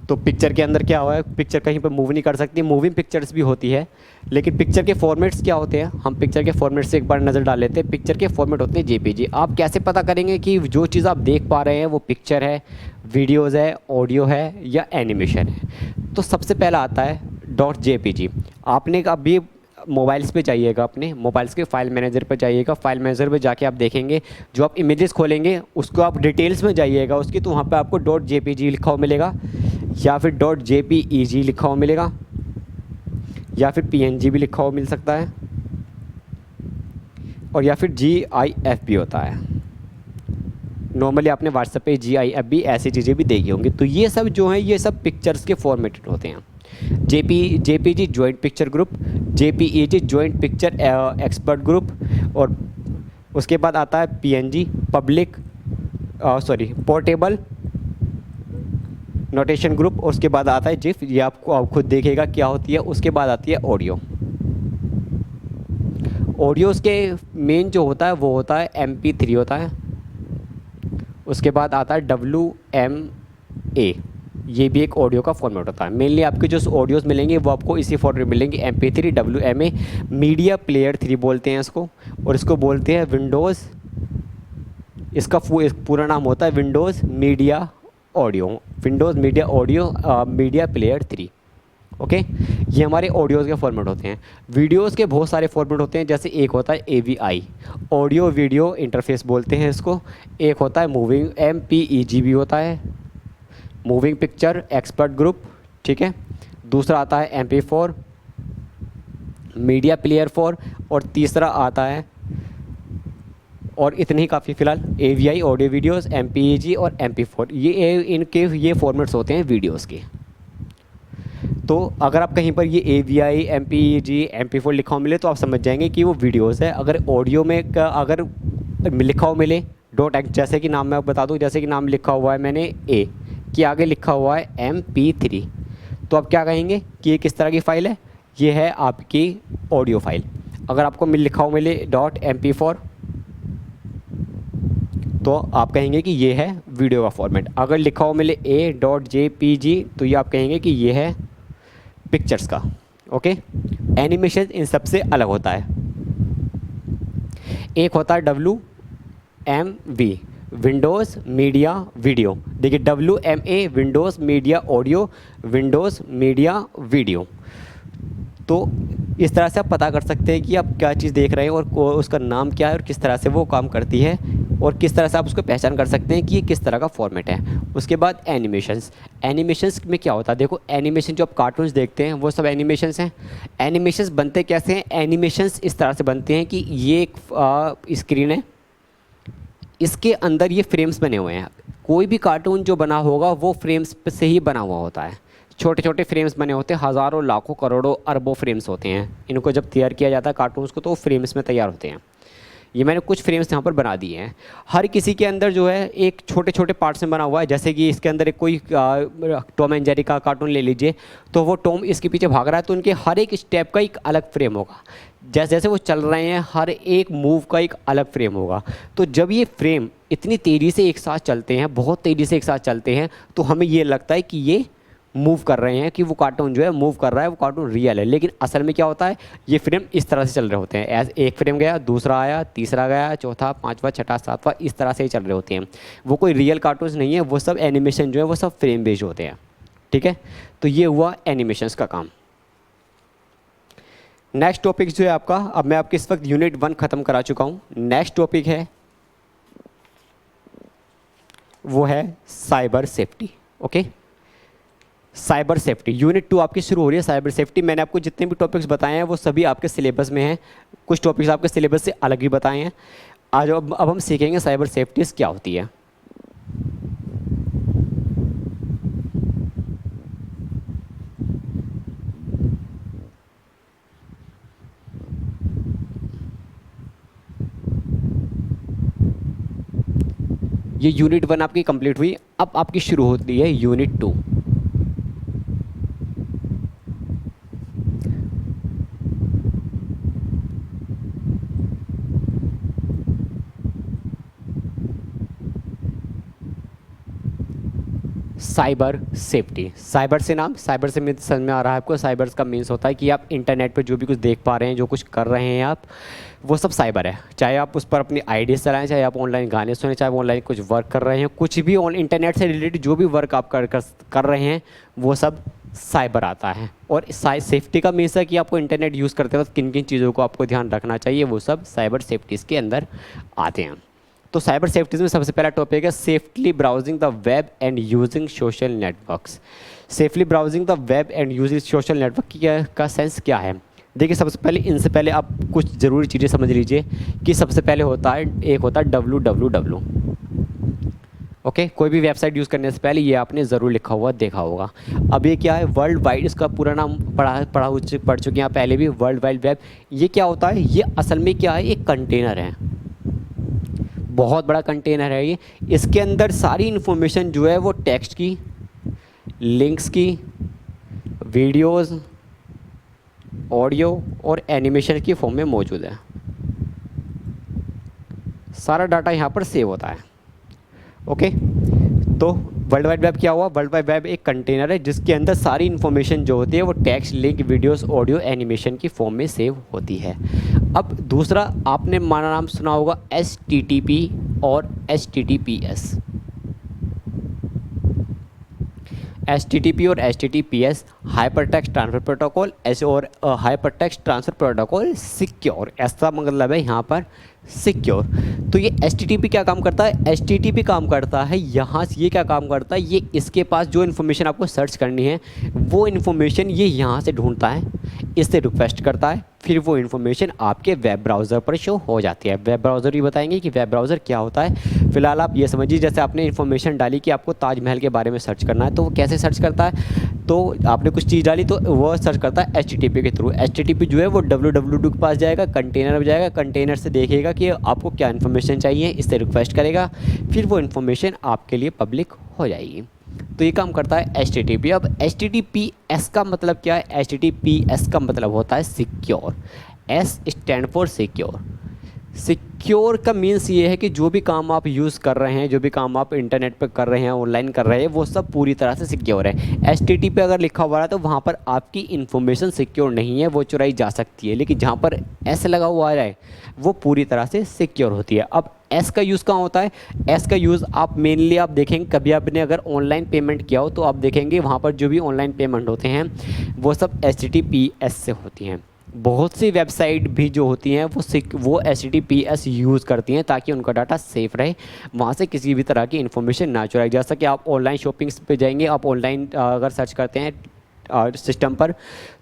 तो पिक्चर के अंदर क्या हुआ है? पिक्चर कहीं पर मूव नहीं कर सकती, मूविंग पिक्चर्स भी होती है। लेकिन पिक्चर के फॉर्मेट्स क्या होते हैं? हम पिक्चर के फॉर्मेट से एक बार नज़र डाल लेते हैं। पिक्चर के फॉर्मेट होते हैं जेपीजी। आप कैसे पता करेंगे कि जो चीज़ आप देख पा रहे हैं वो पिक्चर है, वीडियोज़ है, ऑडियो है या एनिमेशन है? तो सबसे पहला आता है .jpg। आपने अभी मोबाइल्स पे जाइएगा, अपने मोबाइल्स के फाइल मैनेजर पे जाइएगा। फाइल मैनेजर पे जाके आप देखेंगे, जो आप इमेजेस खोलेंगे उसको आप डिटेल्स में जाइएगा उसकी, तो वहाँ पे आपको .jpg लिखा हुआ मिलेगा, या फिर .jpeg लिखा हुआ मिलेगा, या फिर png भी लिखा हुआ मिल सकता है, और या फिर GIF भी होता है। नॉर्मली आपने व्हाट्सएप पे GIF भी, ऐसी चीज़ें भी देखी होंगी। तो ये सब जो हैं, ये सब पिक्चर्स के फॉर्मेटेड होते हैं। JPG joint picture group, JPEG joint picture expert group, और उसके बाद आता है PNG पोर्टेबल नोटेशन ग्रुप, और उसके बाद आता है जिफ, ये आपको आप खुद देखिएगा क्या होती है। उसके बाद आती है ऑडियो। ऑडियोज़ के मेन जो होता है वो होता है MP3 होता है। उसके बाद आता है WMA, ये भी एक ऑडियो का फॉर्मेट होता है। मेनली आपके जो ऑडियोज़ मिलेंगे वो आपको इसी फॉर्मेट में मिलेंगे, MP3, WMA। मीडिया प्लेयर 3 बोलते हैं इसको, और इसको बोलते हैं विंडोज़, इसका पूरा नाम होता है Windows media audio, Windows media audio media player 3। Okay, ये हमारे ऑडियोज़ के फॉर्मेट होते हैं। वीडियोज़ के बहुत सारे फॉर्मेट होते हैं, जैसे एक होता है AVI, ऑडियो वीडियो इंटरफेस बोलते हैं इसको। एक होता है मूविंग, MPEG भी होता है, मूविंग पिक्चर एक्सपर्ट ग्रुप, ठीक है। दूसरा आता है MP4, मीडिया प्लेयर 4, और तीसरा आता है, और इतने ही काफ़ी फ़िलहाल, AVI ऑडियो वीडियोज़, MPEG और MP4, इनके ये फॉर्मेट्स होते हैं वीडियोज़ के। तो अगर आप कहीं पर ये AVI, MPEG, MP4 लिखा हुआ मिले तो आप समझ जाएंगे कि वो वीडियोज़ है। अगर ऑडियो में अगर लिखा हुआ मिले .x, जैसे कि नाम मैं आपको बता दूं, जैसे कि नाम लिखा हुआ है मैंने A के आगे लिखा हुआ है MP3, तो आप क्या कहेंगे कि ये किस तरह की फ़ाइल है, ये है आपकी ऑडियो फाइल। अगर आपको लिखा हुआ मिले .MP4 तो आप कहेंगे कि ये है वीडियो का फॉर्मेट। अगर लिखा हुआ मिले A.jpg तो ये आप कहेंगे कि ये है पिक्चर्स का। ओके, एनिमेशन इन सबसे अलग होता है। एक होता है WMV, विंडोज़ मीडिया वीडियो। देखिए WMA Windows media audio, Windows media video. तो इस तरह से आप पता कर सकते हैं कि आप क्या चीज़ देख रहे हैं और उसका नाम क्या है और किस तरह से वो काम करती है, और किस तरह से आप उसको पहचान कर सकते हैं कि ये किस तरह का फॉर्मेट है। उसके बाद एनिमेशंस। एनिमेशंस में क्या होता है, देखो एनिमेशन जो आप कार्टून्स देखते हैं वो सब एनिमेशंस हैं। एनिमेशंस बनते कैसे हैं, एनिमेशंस इस तरह से बनते हैं कि ये एक स्क्रीन है, इसके अंदर ये फ्रेम्स बने हुए हैं। कोई भी कार्टून जो बना होगा वो फ्रेम्स से ही बना हुआ होता है। छोटे छोटे फ्रेम्स बने होते हैं, हज़ारों लाखों करोड़ों अरबों फ्रेम्स होते हैं। इनको जब तैयार किया जाता है कार्टून्स को तो फ्रेम्स में तैयार होते हैं। ये मैंने कुछ फ्रेम्स यहाँ पर बना दिए हैं। हर किसी के अंदर जो है एक छोटे छोटे पार्ट्स में बना हुआ है। जैसे कि इसके अंदर एक कोई टॉम एंड जेरी का कार्टून ले लीजिए, तो वो टॉम इसके पीछे भाग रहा है तो उनके हर एक स्टेप का एक अलग फ्रेम होगा। जैसे जैसे वो चल रहे हैं हर एक मूव का एक अलग फ्रेम होगा। तो जब ये फ्रेम इतनी तेज़ी से एक साथ चलते हैं, बहुत तेज़ी से एक साथ चलते हैं, तो हमें ये लगता है कि ये मूव कर रहे हैं, कि वो कार्टून जो है मूव कर रहा है, वो कार्टून रियल है। लेकिन असल में क्या होता है, ये फ्रेम इस तरह से चल रहे होते हैं। एक फ्रेम गया, दूसरा आया, तीसरा गया, चौथा, पांचवा, छठा, सातवां, इस तरह से ही चल रहे होते हैं। वो कोई रियल कार्टून्स नहीं है, वो सब एनिमेशन जो है वो सब फ्रेम बेस्ड होते हैं। ठीक है, तो ये हुआ एनिमेशंस का काम। नेक्स्ट टॉपिक जो है आपका, अब मैं आपके इस वक्त यूनिट 1 ख़त्म करा चुका हूँ। नेक्स्ट टॉपिक है वो है cyber safety. Okay, cyber safety unit 2 आपकी शुरू हो रही है। साइबर सेफ्टी, मैंने आपको जितने भी टॉपिक्स बताए हैं वो सभी आपके सिलेबस में हैं। कुछ टॉपिक्स आपके सिलेबस से अलग भी बताए हैं। आज अब हम सीखेंगे साइबर सेफ्टी क्या होती है। ये यूनिट 1 आपकी कंप्लीट हुई, अब आपकी शुरू होती है यूनिट 2। साइबर सेफ्टी, साइबर से नाम, साइबर से समझ में आ रहा है आपको। साइबर का मीन्स होता है कि आप इंटरनेट पर जो भी कुछ देख पा रहे हैं, जो कुछ कर रहे हैं आप, वो सब साइबर है। चाहे आप उस पर अपनी आईडीज चलाएं, चाहे आप ऑनलाइन गाने सुने, चाहे ऑनलाइन कुछ वर्क कर रहे हैं, कुछ भी इंटरनेट से रिलेटेड जो भी वर्क आप कर रहे हैं वो सब साइबर आता है। और सेफ्टी का मीन्स है कि आपको इंटरनेट यूज़ करते वक्त किन किन चीज़ों को आपको ध्यान रखना चाहिए, वो सब साइबर सेफ्टीज़ के अंदर आते हैं। तो साइबर सेफ्टीज़ में सबसे पहला टॉपिक है safely browsing the web and using social networks. Safely browsing the web and using social network का सेंस क्या है। देखिए, सबसे पहले इनसे पहले आप कुछ ज़रूरी चीज़ें समझ लीजिए कि सबसे पहले होता है, एक होता है www। ओके, कोई भी वेबसाइट यूज़ करने से पहले ये आपने ज़रूर लिखा हुआ देखा होगा। अब ये क्या है, वर्ल्ड वाइड, इसका पूरा नाम पढ़ चुके हैं आप पहले भी, वर्ल्ड वाइड वेब। ये क्या होता है, ये असल में क्या है, एक कंटेनर है, बहुत बड़ा कंटेनर है ये। इसके अंदर सारी इन्फॉर्मेशन जो है वो टेक्स्ट की, लिंक्स की, वीडियोस, ऑडियो और एनिमेशन की फॉर्म में मौजूद है। सारा डाटा यहाँ पर सेव होता है। ओके, तो वर्ल्ड वाइड वेब क्या हुआ? वर्ल्ड वाइड वेब एक कंटेनर है जिसके अंदर सारी इन्फॉर्मेशन जो होती है वो text, link, videos, audio, animation की फॉर्म में सेव होती है। अब दूसरा, आपने माना नाम सुना होगा HTTP और HTTPS। HTTP और HTTPS hyper text transfer protocol, ऐसे और hyper text transfer protocol secure, ऐसा मतलब है यहाँ पर सिक्योर। तो ये HTTP क्या काम करता है? HTTP काम करता है यहाँ से, ये क्या काम करता है, ये इसके पास जो इन्फॉर्मेशन आपको सर्च करनी है वो इन्फॉर्मेशन ये यहाँ से ढूंढता है, इससे रिक्वेस्ट करता है, फिर वो इन्फॉर्मेशन आपके वेब ब्राउज़र पर शो हो जाती है। वेब ब्राउज़र ही बताएंगे कि वेब ब्राउज़र क्या होता है। फिलहाल आप ये समझिए, जैसे आपने इन्फॉर्मेशन डाली कि आपको ताजमहल के बारे में सर्च करना है, तो वो कैसे सर्च करता है? तो आपने कुछ चीज़ डाली तो वो सर्च करता है HTTP के थ्रू। HTTP जो है वो www के पास जाएगा, कंटेनर में जाएगा, कंटेनर से देखेगा कि आपको क्या इन्फॉर्मेशन चाहिए, इससे रिक्वेस्ट करेगा, फिर वो इन्फॉर्मेशन आपके लिए पब्लिक हो जाएगी। तो ये काम करता है HTTP। अब HTTPS का मतलब क्या है? HTTPS का मतलब होता है secure. S stand for secure. Secure का मीन्स ये है कि जो भी काम आप यूज़ कर रहे हैं, जो भी काम आप इंटरनेट पर कर रहे हैं, ऑनलाइन कर रहे हैं, वो सब पूरी तरह से सिक्योर है। HTTP पे अगर लिखा हुआ है तो वहाँ पर आपकी इन्फॉर्मेशन सिक्योर नहीं है, वो चुराई जा सकती है। लेकिन जहाँ पर S लगा हुआ है वो पूरी तरह से सिक्योर होती है। अब S का यूज़ कहाँ होता है? S का यूज़ आप मेनली आप देखेंगे, कभी आपने अगर ऑनलाइन पेमेंट किया हो तो आप देखेंगे वहाँ पर जो भी ऑनलाइन पेमेंट होते हैं वो सब HTTPS से होती हैं। बहुत सी वेबसाइट भी जो होती हैं वो HTTPS यूज़ करती हैं ताकि उनका डाटा सेफ रहे, वहाँ से किसी भी तरह की इन्फॉर्मेशन ना चुराई जा सके। आप ऑनलाइन शॉपिंग पे जाएंगे, आप ऑनलाइन अगर सर्च करते हैं सिस्टम पर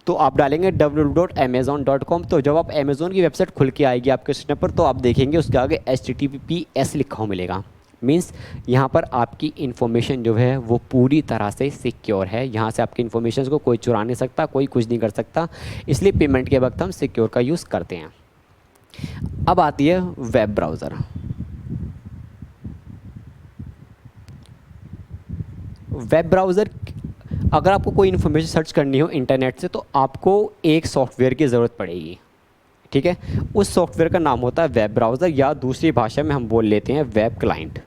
तो आप डालेंगे www.amazon.com, तो जब आप अमेज़ोन की वेबसाइट खुल के आएगी आपके सिस्टम पर तो आप देखेंगे उसके आगे HTTPS लिखा हुआ मिलेगा। मीन्स यहाँ पर आपकी इन्फॉर्मेशन जो है वो पूरी तरह से सिक्योर है। यहाँ से आपकी इन्फॉर्मेशन को कोई चुरा नहीं सकता, कोई कुछ नहीं कर सकता, इसलिए पेमेंट के वक्त हम सिक्योर का यूज़ करते हैं। अब आती है वेब ब्राउज़र। वेब ब्राउज़र, अगर आपको कोई इन्फॉर्मेशन सर्च करनी हो इंटरनेट से तो आपको एक सॉफ्टवेयर की ज़रूरत पड़ेगी, ठीक है। उस सॉफ्टवेयर का नाम होता है वेब ब्राउज़र, या दूसरी भाषा में हम बोल लेते हैं वेब क्लाइंट।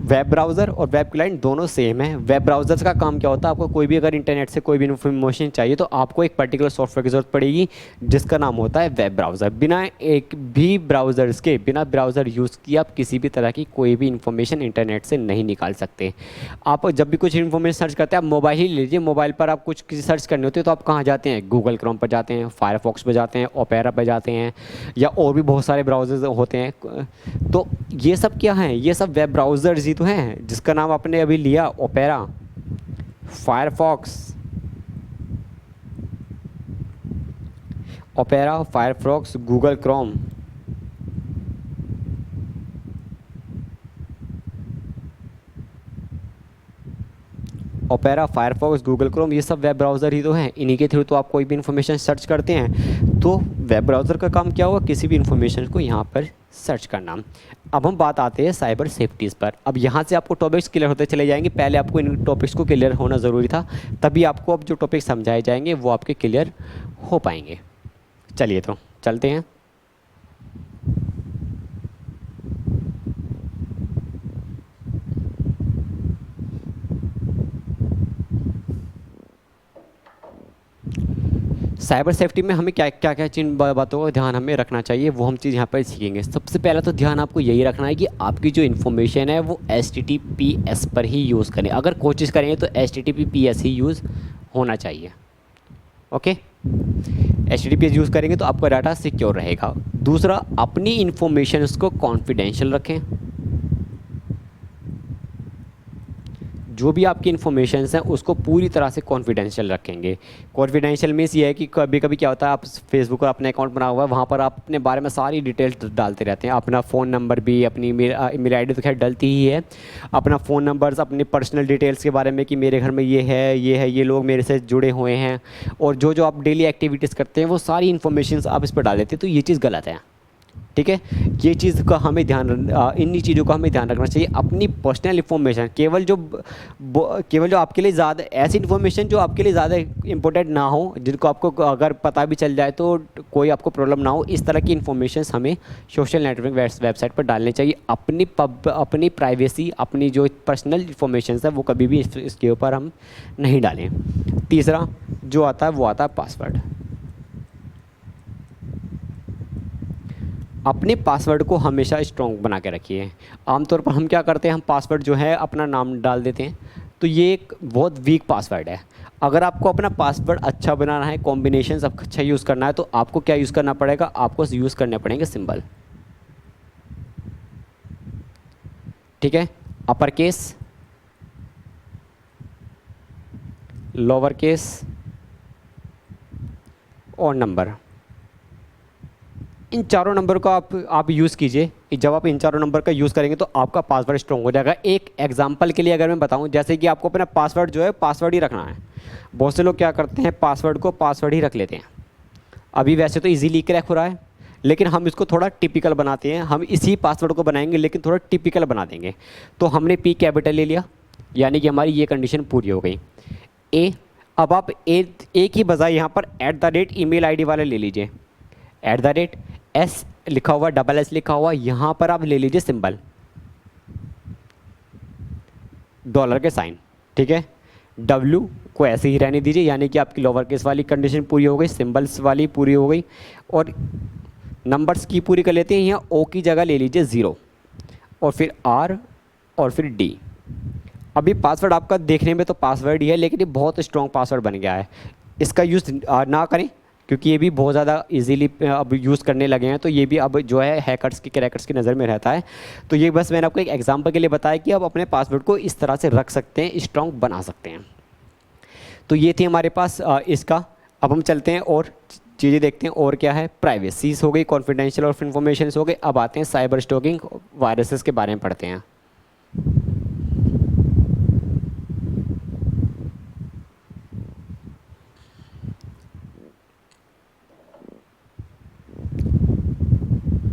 वेब ब्राउज़र और वेब क्लाइंट दोनों सेम है। वेब ब्राउज़र का काम क्या होता है? आपको कोई भी अगर इंटरनेट से कोई भी इन्फॉर्मेशन चाहिए तो आपको एक पर्टिकुलर सॉफ्टवेयर की ज़रूरत पड़ेगी जिसका नाम होता है वेब ब्राउज़र। बिना एक भी ब्राउज़र्स के, बिना ब्राउज़र यूज़ किए आप किसी भी तरह की कोई भी इन्फॉर्मेशन इंटरनेट से नहीं निकाल सकते। आप जब भी कुछ इन्फॉर्मेशन सर्च करते हैं, आप मोबाइल ही लीजिए, मोबाइल पर आप कुछ किसी सर्च करनी होती है तो आप कहाँ जाते हैं? गूगल क्रोम पर जाते हैं, फायरफॉक्स पर जाते हैं, ओपेरा पर जाते हैं, या और भी बहुत सारे ब्राउज़र्स होते हैं। तो ये सब क्या हैं? ये सब वेब ब्राउज़र्स ही तो हैं, जिसका नाम आपने अभी लिया opera, Firefox, opera, Firefox, Google Chrome. Opera, Firefox, Google Chrome, ये सब वेब ब्राउज़र ही तो हैं। इन्हीं के थ्रू तो आप कोई भी इन्फॉर्मेशन सर्च करते हैं। तो वेब ब्राउज़र का काम क्या होगा? किसी भी इन्फॉर्मेशन को यहाँ पर सर्च करना। अब हम बात आते हैं साइबर सेफ्टीज़ पर। अब यहाँ से आपको टॉपिक्स क्लियर होते चले जाएंगे। पहले आपको इन टॉपिक्स को क्लियर होना ज़रूरी था, तभी आपको अब जो टॉपिक्स समझाए जाएंगे वो आपके क्लियर हो पाएंगे। चलिए तो चलते हैं। साइबर सेफ्टी में हमें क्या क्या क्या जिन बातों का ध्यान हमें रखना चाहिए वो हम चीज़ यहाँ पर सीखेंगे। सबसे पहला तो ध्यान आपको यही रखना है कि आपकी जो इन्फॉर्मेशन है वो HTTPS पर ही यूज़ करें। अगर कोशिश करेंगे तो HTTPS ही यूज़ होना चाहिए। ओके, HTTPS यूज़ करेंगे तो आपका डाटा सिक्योर रहेगा। दूसरा, अपनी इन्फॉर्मेशन उसको कॉन्फिडेंशियल रखें। जो भी आपकी इन्फॉर्मेशन हैं उसको पूरी तरह से कॉन्फिडेंशियल रखेंगे। कॉन्फिडेंशियल मीन्स ये है कि कभी कभी क्या होता है, आप फेसबुक पर अपने अकाउंट बना हुआ है, वहाँ पर आप अपने बारे में सारी डिटेल्स डालते रहते हैं। अपना फ़ोन नंबर भी, अपनी ईमेल आईडी तो खैर डलती ही है, अपना फ़ोन नंबर्स, अपनी पर्सनल डिटेल्स के बारे में कि मेरे घर में ये है, ये लोग मेरे से जुड़े हुए हैं, और जो जो आप डेली एक्टिविटीज़ करते हैं वो सारी इन्फॉर्मेशन आप इस पर डाल देते हैं। तो ये चीज़ गलत है। ठीक है। ये चीज़ का हमें इन्हीं चीज़ों का हमें ध्यान रखना चाहिए। अपनी पर्सनल इन्फॉर्मेशन केवल जो आपके लिए ज़्यादा ऐसी इन्फॉर्मेशन जो आपके लिए ज़्यादा इंपॉर्टेंट ना हो, जिनको आपको अगर पता भी चल जाए तो कोई आपको प्रॉब्लम ना हो, इस तरह की इन्फॉर्मेशन हमें सोशल नेटवर्किंग वेबसाइट पर डालनी चाहिए। अपनी प्राइवेसी, अपनी जो पर्सनल इन्फॉर्मेशन है वो कभी भी इसके ऊपर हम नहीं डालें। तीसरा जो आता है वो आता है पासवर्ड। अपने पासवर्ड को हमेशा स्ट्रॉन्ग बना के रखिए। आमतौर पर हम क्या करते हैं, हम पासवर्ड जो है अपना नाम डाल देते हैं, तो ये एक बहुत वीक पासवर्ड है। अगर आपको अपना पासवर्ड अच्छा बनाना है, कॉम्बिनेशन सब अच्छा यूज़ करना है, तो आपको क्या यूज़ करना पड़ेगा, आपको यूज़ करने पड़ेंगे सिंबल। ठीक है, अपर केस, लोअर केस और नंबर। इन चारों नंबर का आप यूज़ कीजिए। जब आप इन चारों नंबर का यूज़ करेंगे तो आपका पासवर्ड स्ट्रॉन्ग हो जाएगा। एक एग्जांपल के लिए अगर मैं बताऊं, जैसे कि आपको अपना पासवर्ड जो है पासवर्ड ही रखना है। बहुत से लोग क्या करते हैं, पासवर्ड को पासवर्ड ही रख लेते हैं। अभी वैसे तो इजीली क्रैक हो रहा है, लेकिन हम इसको थोड़ा टिपिकल बनाते हैं। हम इसी पासवर्ड को बनाएंगे लेकिन थोड़ा टिपिकल बना देंगे। तो हमने पी कैपिटल ले लिया, यानी कि हमारी ये कंडीशन पूरी हो गई। ए, अब आप ए की बजाय यहाँ पर @email ID वाले ले लीजिए। एस लिखा हुआ, डबल एस लिखा हुआ, यहाँ पर आप ले लीजिए सिंबल, डॉलर के साइन। ठीक है, डब्ल्यू को ऐसे ही रहने दीजिए, यानी कि आपकी लोअर केस वाली कंडीशन पूरी हो गई, सिंबल्स वाली पूरी हो गई। और नंबर्स की पूरी कर लेते हैं। यहाँ ओ की जगह ले लीजिए 0 और फिर आर और फिर डी। अभी पासवर्ड आपका देखने में तो पासवर्ड ही है, लेकिन ये बहुत स्ट्रॉन्ग पासवर्ड बन गया है। इसका यूज़ ना करें, क्योंकि ये भी बहुत ज़्यादा इजीली अब यूज़ करने लगे हैं। तो ये भी अब जो है हैकर्स की, क्रैकर्स की नज़र में रहता है। तो ये बस मैंने आपको एक एग्जांपल के लिए बताया कि आप अपने पासवर्ड को इस तरह से रख सकते हैं, स्ट्रॉन्ग बना सकते हैं। तो ये थी हमारे पास इसका। अब हम चलते हैं और चीज़ें देखते हैं और क्या है। प्राइवेसीज हो गई, कॉन्फिडेंशियल ऑफ इन्फॉर्मेशन हो गई। अब आते हैं साइबर स्टॉकिंग, वायरसेस के बारे में पढ़ते हैं।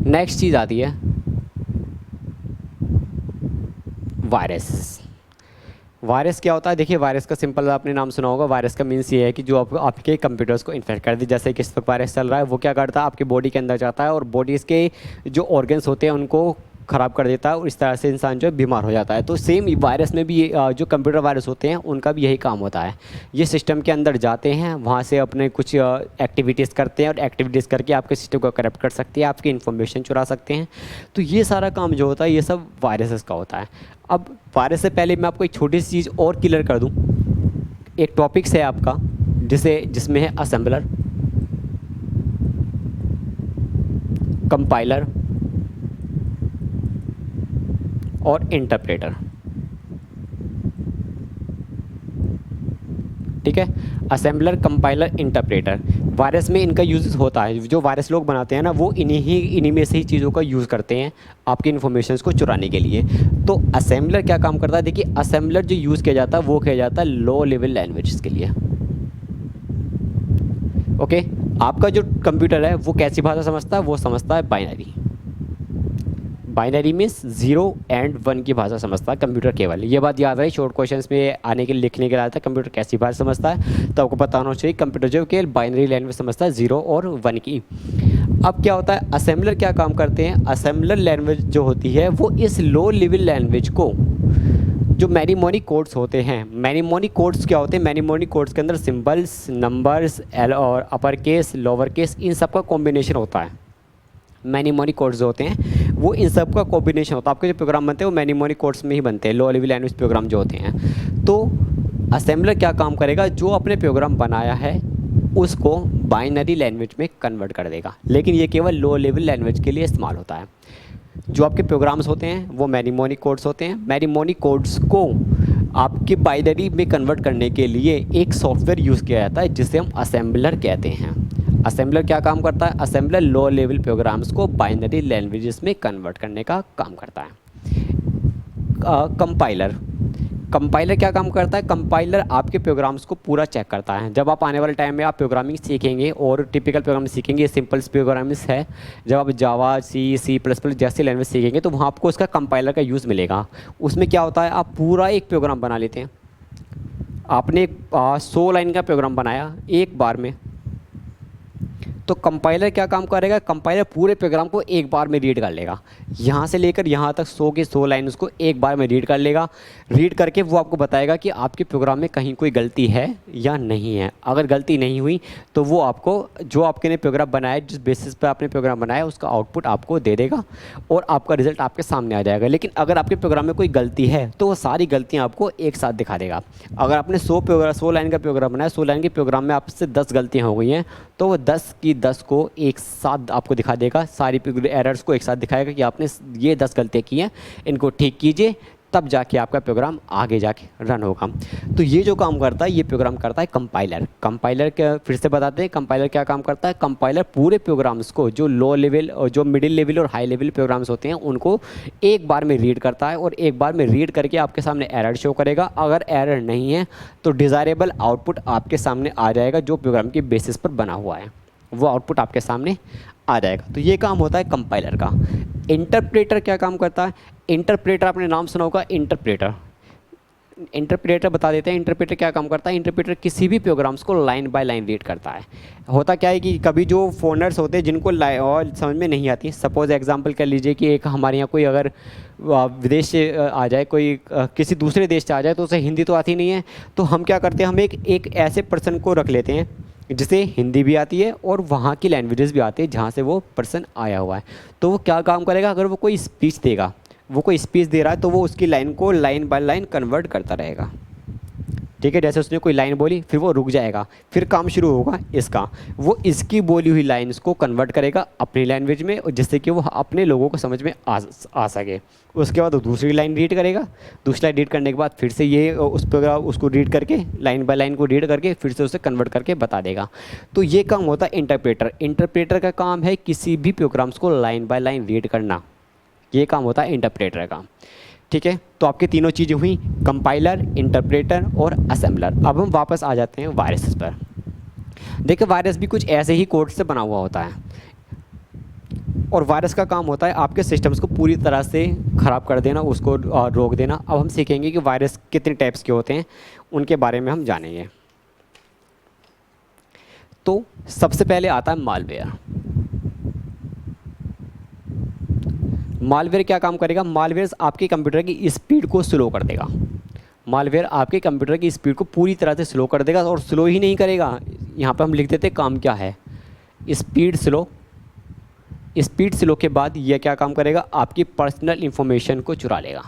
नेक्स्ट चीज़ आती है वायरस। वायरस क्या होता है, देखिए वायरस का सिंपल आपने नाम सुना होगा। वायरस का मीन्स ये है कि जो आपके कंप्यूटर्स को इन्फेक्ट कर दे। जैसे कि इस वक्त वायरस चल रहा है, वो क्या करता है, आपके बॉडी के अंदर जाता है और बॉडी के जो ऑर्गन्स होते हैं उनको ख़राब कर देता है, और इस तरह से इंसान जो है बीमार हो जाता है। तो सेम वायरस में भी जो कंप्यूटर वायरस होते हैं उनका भी यही काम होता है। ये सिस्टम के अंदर जाते हैं, वहाँ से अपने कुछ एक्टिविटीज़ करते हैं, और एक्टिविटीज़ करके आपके सिस्टम को करप्ट कर सकते हैं, आपकी इन्फॉर्मेशन चुरा सकते हैं। तो ये सारा काम जो होता है ये सब वायरसेस का होता है। अब वायरस से पहले मैं आपको एक छोटी सी चीज़ और क्लियर कर दूँ। एक टॉपिक्स है आपका जिसमें है असेंबलर, कंपाइलर और इंटरप्रेटर। ठीक है, असेंबलर, कंपाइलर, इंटरप्रेटर। वायरस में इनका यूज़ होता है। जो वायरस लोग बनाते हैं ना, वो इन्हीं में से ही चीज़ों का यूज़ करते हैं आपकी इन्फॉर्मेशंस को चुराने के लिए। तो असेंबलर क्या काम करता है, देखिए असेंबलर जो यूज़ किया जाता है वो किया जाता है लो लेवल लैंग्वेज के लिए। ओके, आपका जो कंप्यूटर है वो कैसी भाषा समझता है, वो समझता है बाइनरी। बाइनरी मीन्स 0 और 1 की भाषा समझता है कंप्यूटर केवल। ये बात याद रहे, शॉर्ट क्वेश्चंस में आने के लिए लिखने के लिए आता है कंप्यूटर कैसी भाषा समझता है, तो आपको पता होना चाहिए कंप्यूटर जो केवल बाइनरी लैंग्वेज समझता है 0 और 1 की। अब क्या होता है, असेंबलर क्या काम करते हैं, असेंबलर लैंग्वेज जो होती है वो इस लो लेवल लैंग्वेज को, जो मैनीमोनी कोड्स होते हैं, मैनीमोनी कोड्स क्या होते हैं, मैनीमोनी कोड्स के अंदर सिंबल्स, नंबर्स और अपर केस, लोअर केस, इन सब का कॉम्बिनेशन होता है। मैनीमोनी कोड्स जो होते हैं वो इन सब का कॉम्बिनेशन होता है। आपके जो प्रोग्राम बनते हैं वो मैनीमोनी कोड्स में ही बनते हैं, लो लेवल लैंग्वेज प्रोग्राम जो होते हैं। तो असेंबलर क्या काम करेगा, जो अपने प्रोग्राम बनाया है उसको बाइनरी लैंग्वेज में कन्वर्ट कर देगा, लेकिन ये केवल लो लेवल लैंग्वेज के लिए इस्तेमाल होता है। जो आपके प्रोग्राम्स होते हैं वो मैनीमोनी कोड्स होते हैं। मैनीमोनी कोड्स को आपके बाइनरी में कन्वर्ट करने के लिए एक सॉफ्टवेयर यूज़ किया जाता है जिसे हम असेंबलर कहते हैं। असेंबलर क्या काम करता है, असेंबलर लो लेवल प्रोग्राम्स को बाइनरी लैंग्वेजेस में कन्वर्ट करने का काम करता है। कंपाइलर, कंपाइलर क्या काम करता है? कंपाइलर आपके प्रोग्राम्स को पूरा चेक करता है। जब आप आने वाले टाइम में आप प्रोग्रामिंग सीखेंगे और टिपिकल प्रोग्रामिंग सीखेंगे, सिंपल प्रोग्रामिंग है, जब आप जावा, सी प्लस प्लस जैसे लैंग्वेज सीखेंगे तो वहाँ आपको उसका कंपाइलर का यूज़ मिलेगा। उसमें क्या होता है, आप पूरा एक प्रोग्राम बना लेते हैं। आपने 100 लाइन का प्रोग्राम बनाया एक बार में, तो कंपाइलर क्या काम करेगा? कंपाइलर पूरे प्रोग्राम को एक बार में रीड कर लेगा, यहाँ से लेकर यहाँ तक 100 के 100 लाइन उसको एक बार में रीड कर लेगा। रीड करके वो आपको बताएगा कि आपके प्रोग्राम में कहीं कोई गलती है या नहीं है। अगर गलती नहीं हुई तो वो आपको जो आपके ने प्रोग्राम बनाया, जिस बेसिस पर आपने प्रोग्राम बनाया, उसका आउटपुट आपको दे देगा और आपका रिजल्ट आपके सामने आ जाएगा। लेकिन अगर आपके प्रोग्राम में कोई गलती है तो वो सारी गलतियाँ आपको एक साथ दिखा देगा। अगर आपने 100 लाइन का प्रोग्राम बनाया, 100 लाइन के प्रोग्राम में आपसे 10 गलतियाँ हो गई हैं, तो वो 10 की 10 को एक साथ आपको दिखा देगा, सारी एरर्स को एक साथ दिखाएगा कि आपने ये 10 गलतियाँ की हैं, इनको ठीक कीजिए, तब जाके आपका प्रोग्राम आगे जाके रन होगा। तो ये जो काम करता है, ये प्रोग्राम करता है कंपाइलर। कंपाइलर क्या, फिर से बताते हैं कंपाइलर क्या काम करता है। कंपाइलर पूरे प्रोग्राम्स को, जो लो लेवल और जो मिडिल लेवल और हाई लेवल प्रोग्राम्स होते हैं, उनको एक बार में रीड करता है और एक बार में रीड करके आपके सामने एरर शो करेगा। अगर एरर नहीं है तो डिज़ायरेबल आउटपुट आपके सामने आ जाएगा, जो प्रोग्राम के बेसिस पर बना हुआ है वो आउटपुट आपके सामने आ जाएगा। तो ये काम होता है कंपाइलर का। इंटरप्रेटर क्या काम करता है? इंटरप्रेटर, आपने नाम सुना होगा इंटरप्रेटर। इंटरप्रेटर बता देते हैं इंटरप्रेटर क्या काम करता है। इंटरप्रेटर किसी भी प्रोग्राम्स को लाइन बाय लाइन रीड करता है। होता क्या है कि कभी जो फोनर्स होते हैं जिनको और समझ में नहीं आती, सपोज एग्जांपल कर लीजिए कि एक हमारे यहाँ कोई अगर विदेश से आ जाए, कोई किसी दूसरे देश से आ जाए, तो उसे हिंदी तो आती नहीं है, तो हम क्या करते हैं, हम एक ऐसे पर्सन को रख लेते हैं जिसे हिंदी भी आती है और वहाँ की लैंग्वेजेस भी आती है जहाँ से वो पर्सन आया हुआ है। तो वो क्या काम करेगा, अगर वो कोई स्पीच देगा, वो कोई स्पीच दे रहा है, तो वो उसकी लाइन को लाइन बाय लाइन कन्वर्ट करता रहेगा। ठीक है, जैसे उसने कोई लाइन बोली, फिर वो रुक जाएगा, फिर काम शुरू होगा इसका, वो इसकी बोली हुई लाइन्स को कन्वर्ट करेगा अपनी लैंग्वेज में, जिससे कि वो अपने लोगों को समझ में आ सके। उसके बाद वो दूसरी लाइन रीड करेगा, दूसरी लाइन रीड करने के बाद फिर से ये उस प्रोग्राम उसको रीड करके, लाइन बाय लाइन को रीड करके फिर से उसे कन्वर्ट करके बता देगा। तो ये काम होता है इंटरप्रेटर। इंटरप्रेटर का काम है किसी भी प्रोग्राम्स को लाइन बाय लाइन रीड करना, ये काम होता है इंटरप्रेटर का। ठीक है, तो आपकी तीनों चीज़ें हुई, कंपाइलर, इंटरप्रेटर और असेंबलर। अब हम वापस आ जाते हैं वायरस पर। देखिए, वायरस भी कुछ ऐसे ही कोड से बना हुआ होता है और वायरस का काम होता है आपके सिस्टम्स को पूरी तरह से ख़राब कर देना, उसको रोक देना। अब हम सीखेंगे कि वायरस कितने टाइप्स के होते हैं, उनके बारे में हम जानेंगे। तो सबसे पहले आता है मालवेयर। मालवेयर क्या काम करेगा? मालवेयर आपके कंप्यूटर की स्पीड को स्लो कर देगा। मालवेयर आपके कंप्यूटर की स्पीड को पूरी तरह से स्लो कर देगा, और स्लो ही नहीं करेगा, यहाँ पर हम लिख देते काम क्या है, स्पीड स्लो। स्पीड स्लो के बाद यह क्या काम करेगा? आपकी पर्सनल इंफॉर्मेशन को चुरा लेगा।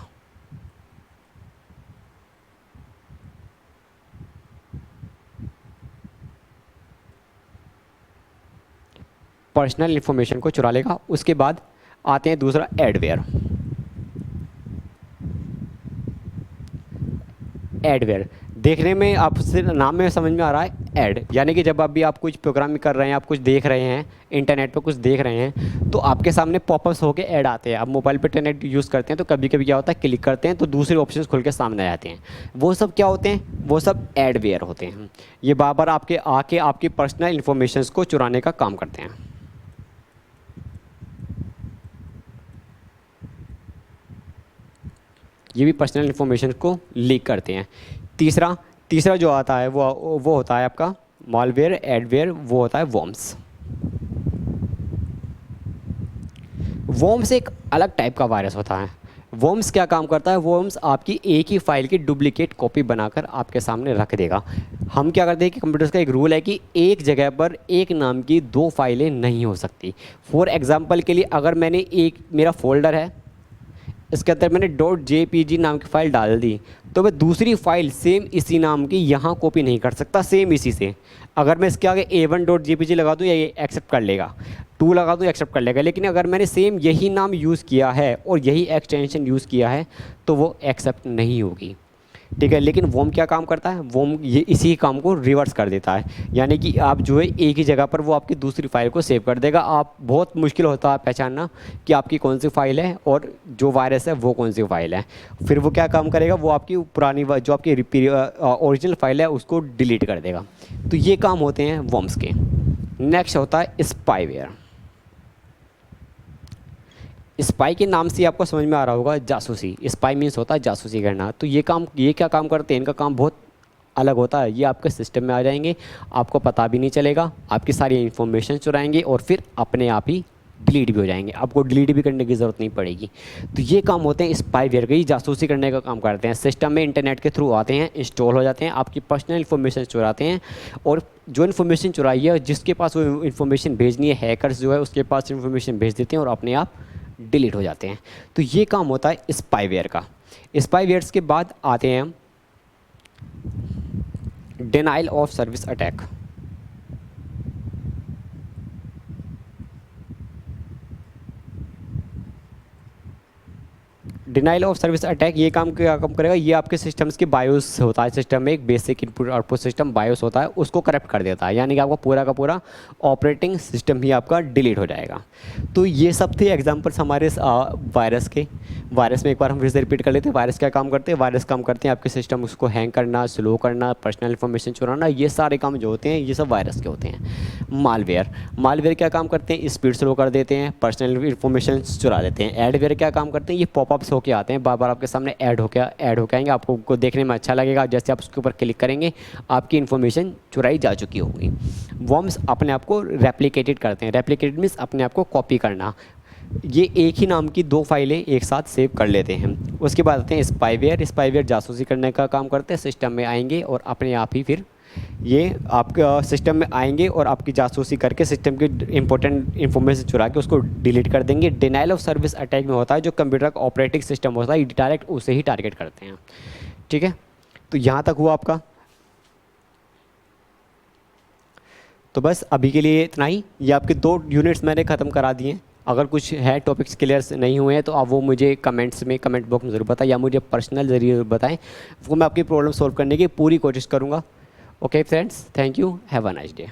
पर्सनल इंफॉर्मेशन को चुरा लेगा। उसके बाद आते हैं दूसरा, एडवेयर। एडवेयर देखने में आपसे नाम में समझ में आ रहा है, ऐड, यानी कि जब अभी आप कुछ प्रोग्राम कर रहे हैं, आप कुछ देख रहे हैं, इंटरनेट पर कुछ देख रहे हैं, तो आपके सामने पॉपअप्स होके ऐड आते हैं। आप मोबाइल पर इंटरनेट यूज़ करते हैं तो कभी कभी क्या होता है, क्लिक करते हैं तो दूसरे ऑप्शंस खुल के सामने आ जाते हैं। वो सब क्या होते हैं? वो सब एडवेयर होते हैं। ये बार बार आपके आके आपकी पर्सनल इन्फॉर्मेशन को चुराने का काम करते हैं। ये भी पर्सनल इन्फॉर्मेशन को लीक करते हैं। तीसरा जो आता है वो होता है आपका मालवेयर, एडवेयर, वो होता है वॉर्म्स। वॉर्म्स एक अलग टाइप का वायरस होता है। वॉर्म्स क्या काम करता है? वॉर्म्स आपकी एक ही फाइल की डुप्लीकेट कॉपी बनाकर आपके सामने रख देगा। हम क्या करते हैं कि कंप्यूटर्स का एक रूल है कि एक जगह पर एक नाम की 2 फाइलें नहीं हो सकती। फॉर एग्जांपल के लिए, अगर मैंने मेरा फोल्डर है, इसके अंदर मैंने .jpg नाम की फ़ाइल डाल दी, तो मैं दूसरी फाइल सेम इसी नाम की यहाँ कॉपी नहीं कर सकता, सेम इसी से। अगर मैं इसके आगे a1.jpg लगा दूँ, ये एक्सेप्ट कर लेगा, 2 लगा दूँ, एक्सेप्ट कर लेगा। लेकिन अगर मैंने सेम यही नाम यूज़ किया है और यही एक्सटेंशन यूज़ किया है, तो वो एक्सेप्ट नहीं होगी। ठीक है। लेकिन वोम क्या काम करता है, वोम ये इसी काम को रिवर्स कर देता है, यानी कि आप जो है एक ही जगह पर वो आपकी दूसरी फाइल को सेव कर देगा। आप बहुत मुश्किल होता है पहचानना कि आपकी कौन सी फाइल है और जो वायरस है वो कौन सी फाइल है। फिर वो क्या काम करेगा, वो आपकी पुरानी जो आपकी ओरिजिनल फाइल है उसको डिलीट कर देगा। तो ये काम होते हैं वोम्स के। नेक्स्ट होता है स्पाईवेयर। स्पाई के नाम से आपको समझ में आ रहा होगा जासूसी। स्पाई मीन्स होता है जासूसी करना। तो ये क्या काम करते हैं, इनका काम बहुत अलग होता है। ये आपके सिस्टम में आ जाएंगे, आपको पता भी नहीं चलेगा, आपकी सारी इन्फॉर्मेशन चुराएंगे और फिर अपने आप ही डिलीट भी हो जाएंगे, आपको डिलीट भी करने की ज़रूरत नहीं पड़ेगी। तो ये काम होते हैं स्पाईवेयर के, जासूसी करने का काम करते हैं। सिस्टम में इंटरनेट के थ्रू आते हैं, इंस्टॉल हो जाते हैं, आपकी पर्सनल इन्फॉर्मेशन चुराते हैं और जो इन्फॉर्मेशन चुराई है जिसके पास वो इन्फॉर्मेशन भेजनी है, हैकर्स जो है उसके पास इन्फॉर्मेशन भेज देते हैं और अपने आप डिलीट हो जाते हैं। तो ये काम होता है स्पाईवेयर का। स्पाईवेयर्स के बाद आते हैं हम denial of service attack. Denial of service attack ये काम क्या काम करेगा, ये आपके सिस्टम्स की बायोस होता है, सिस्टम में एक basic input output system BIOS होता है, उसको करप्ट कर देता है, यानी कि आपका पूरा का पूरा ऑपरेटिंग सिस्टम ही आपका डिलीट हो जाएगा। तो ये सब थे एग्जांपल्स हमारे वायरस के। वायरस में एक बार हम फिर से रिपीट कर लेते हैं। वायरस क्या काम करते हैं, वायरस काम करते हैं आपके सिस्टम उसको हैंग करना, स्लो करना, पर्सनल इन्फॉर्मेशन चुराना, ये सारे काम जो होते हैं ये सब वायरस के होते हैं। मालवेयर क्या काम करते हैं, स्पीड स्लो कर देते हैं, पर्सनल इन्फॉर्मेशन चुरा देते हैं। एडवेयर क्या काम करते हैं, ये पॉपअप्स होके आते हैं, बार बार आपके सामने ऐड होके आएंगे, आपको उनको देखने में अच्छा लगेगा, जैसे आप उसके ऊपर क्लिक करेंगे आपकी इन्फॉर्मेशन चुराई जा चुकी होगी। वॉर्म्स अपने आप को रेप्लिकेटेड करते हैं। रेप्लिकेटेड मीन्स अपने आप को कॉपी करना। ये एक ही नाम की दो फाइलें एक साथ सेव कर लेते हैं। उसके बाद आते हैं स्पाईवेयर जासूसी करने का काम करते हैं, सिस्टम में आएंगे और अपने आप ही फिर ये आपके सिस्टम में आएंगे और आपकी जासूसी करके सिस्टम की इंपॉर्टेंट इन्फॉर्मेशन चुरा के उसको डिलीट कर देंगे। डिनाइल ऑफ सर्विस अटैक में होता है जो कंप्यूटर का ऑपरेटिंग सिस्टम होता है डायरेक्ट उसे ही टारगेट करते हैं। ठीक है, तो यहाँ तक हुआ आपका। तो बस अभी के लिए इतना ही। ये आपके 2 यूनिट्स मैंने ख़त्म करा दिए। अगर कुछ है टॉपिक्स क्लियर नहीं हुए हैं तो आप वो मुझे कमेंट बॉक्स में ज़रूर बताएं या मुझे पर्सनल ज़रिए बताएं, वो मैं आपकी प्रॉब्लम सॉल्व करने की पूरी कोशिश करूँगा। Okay friends, thank you, have a nice day.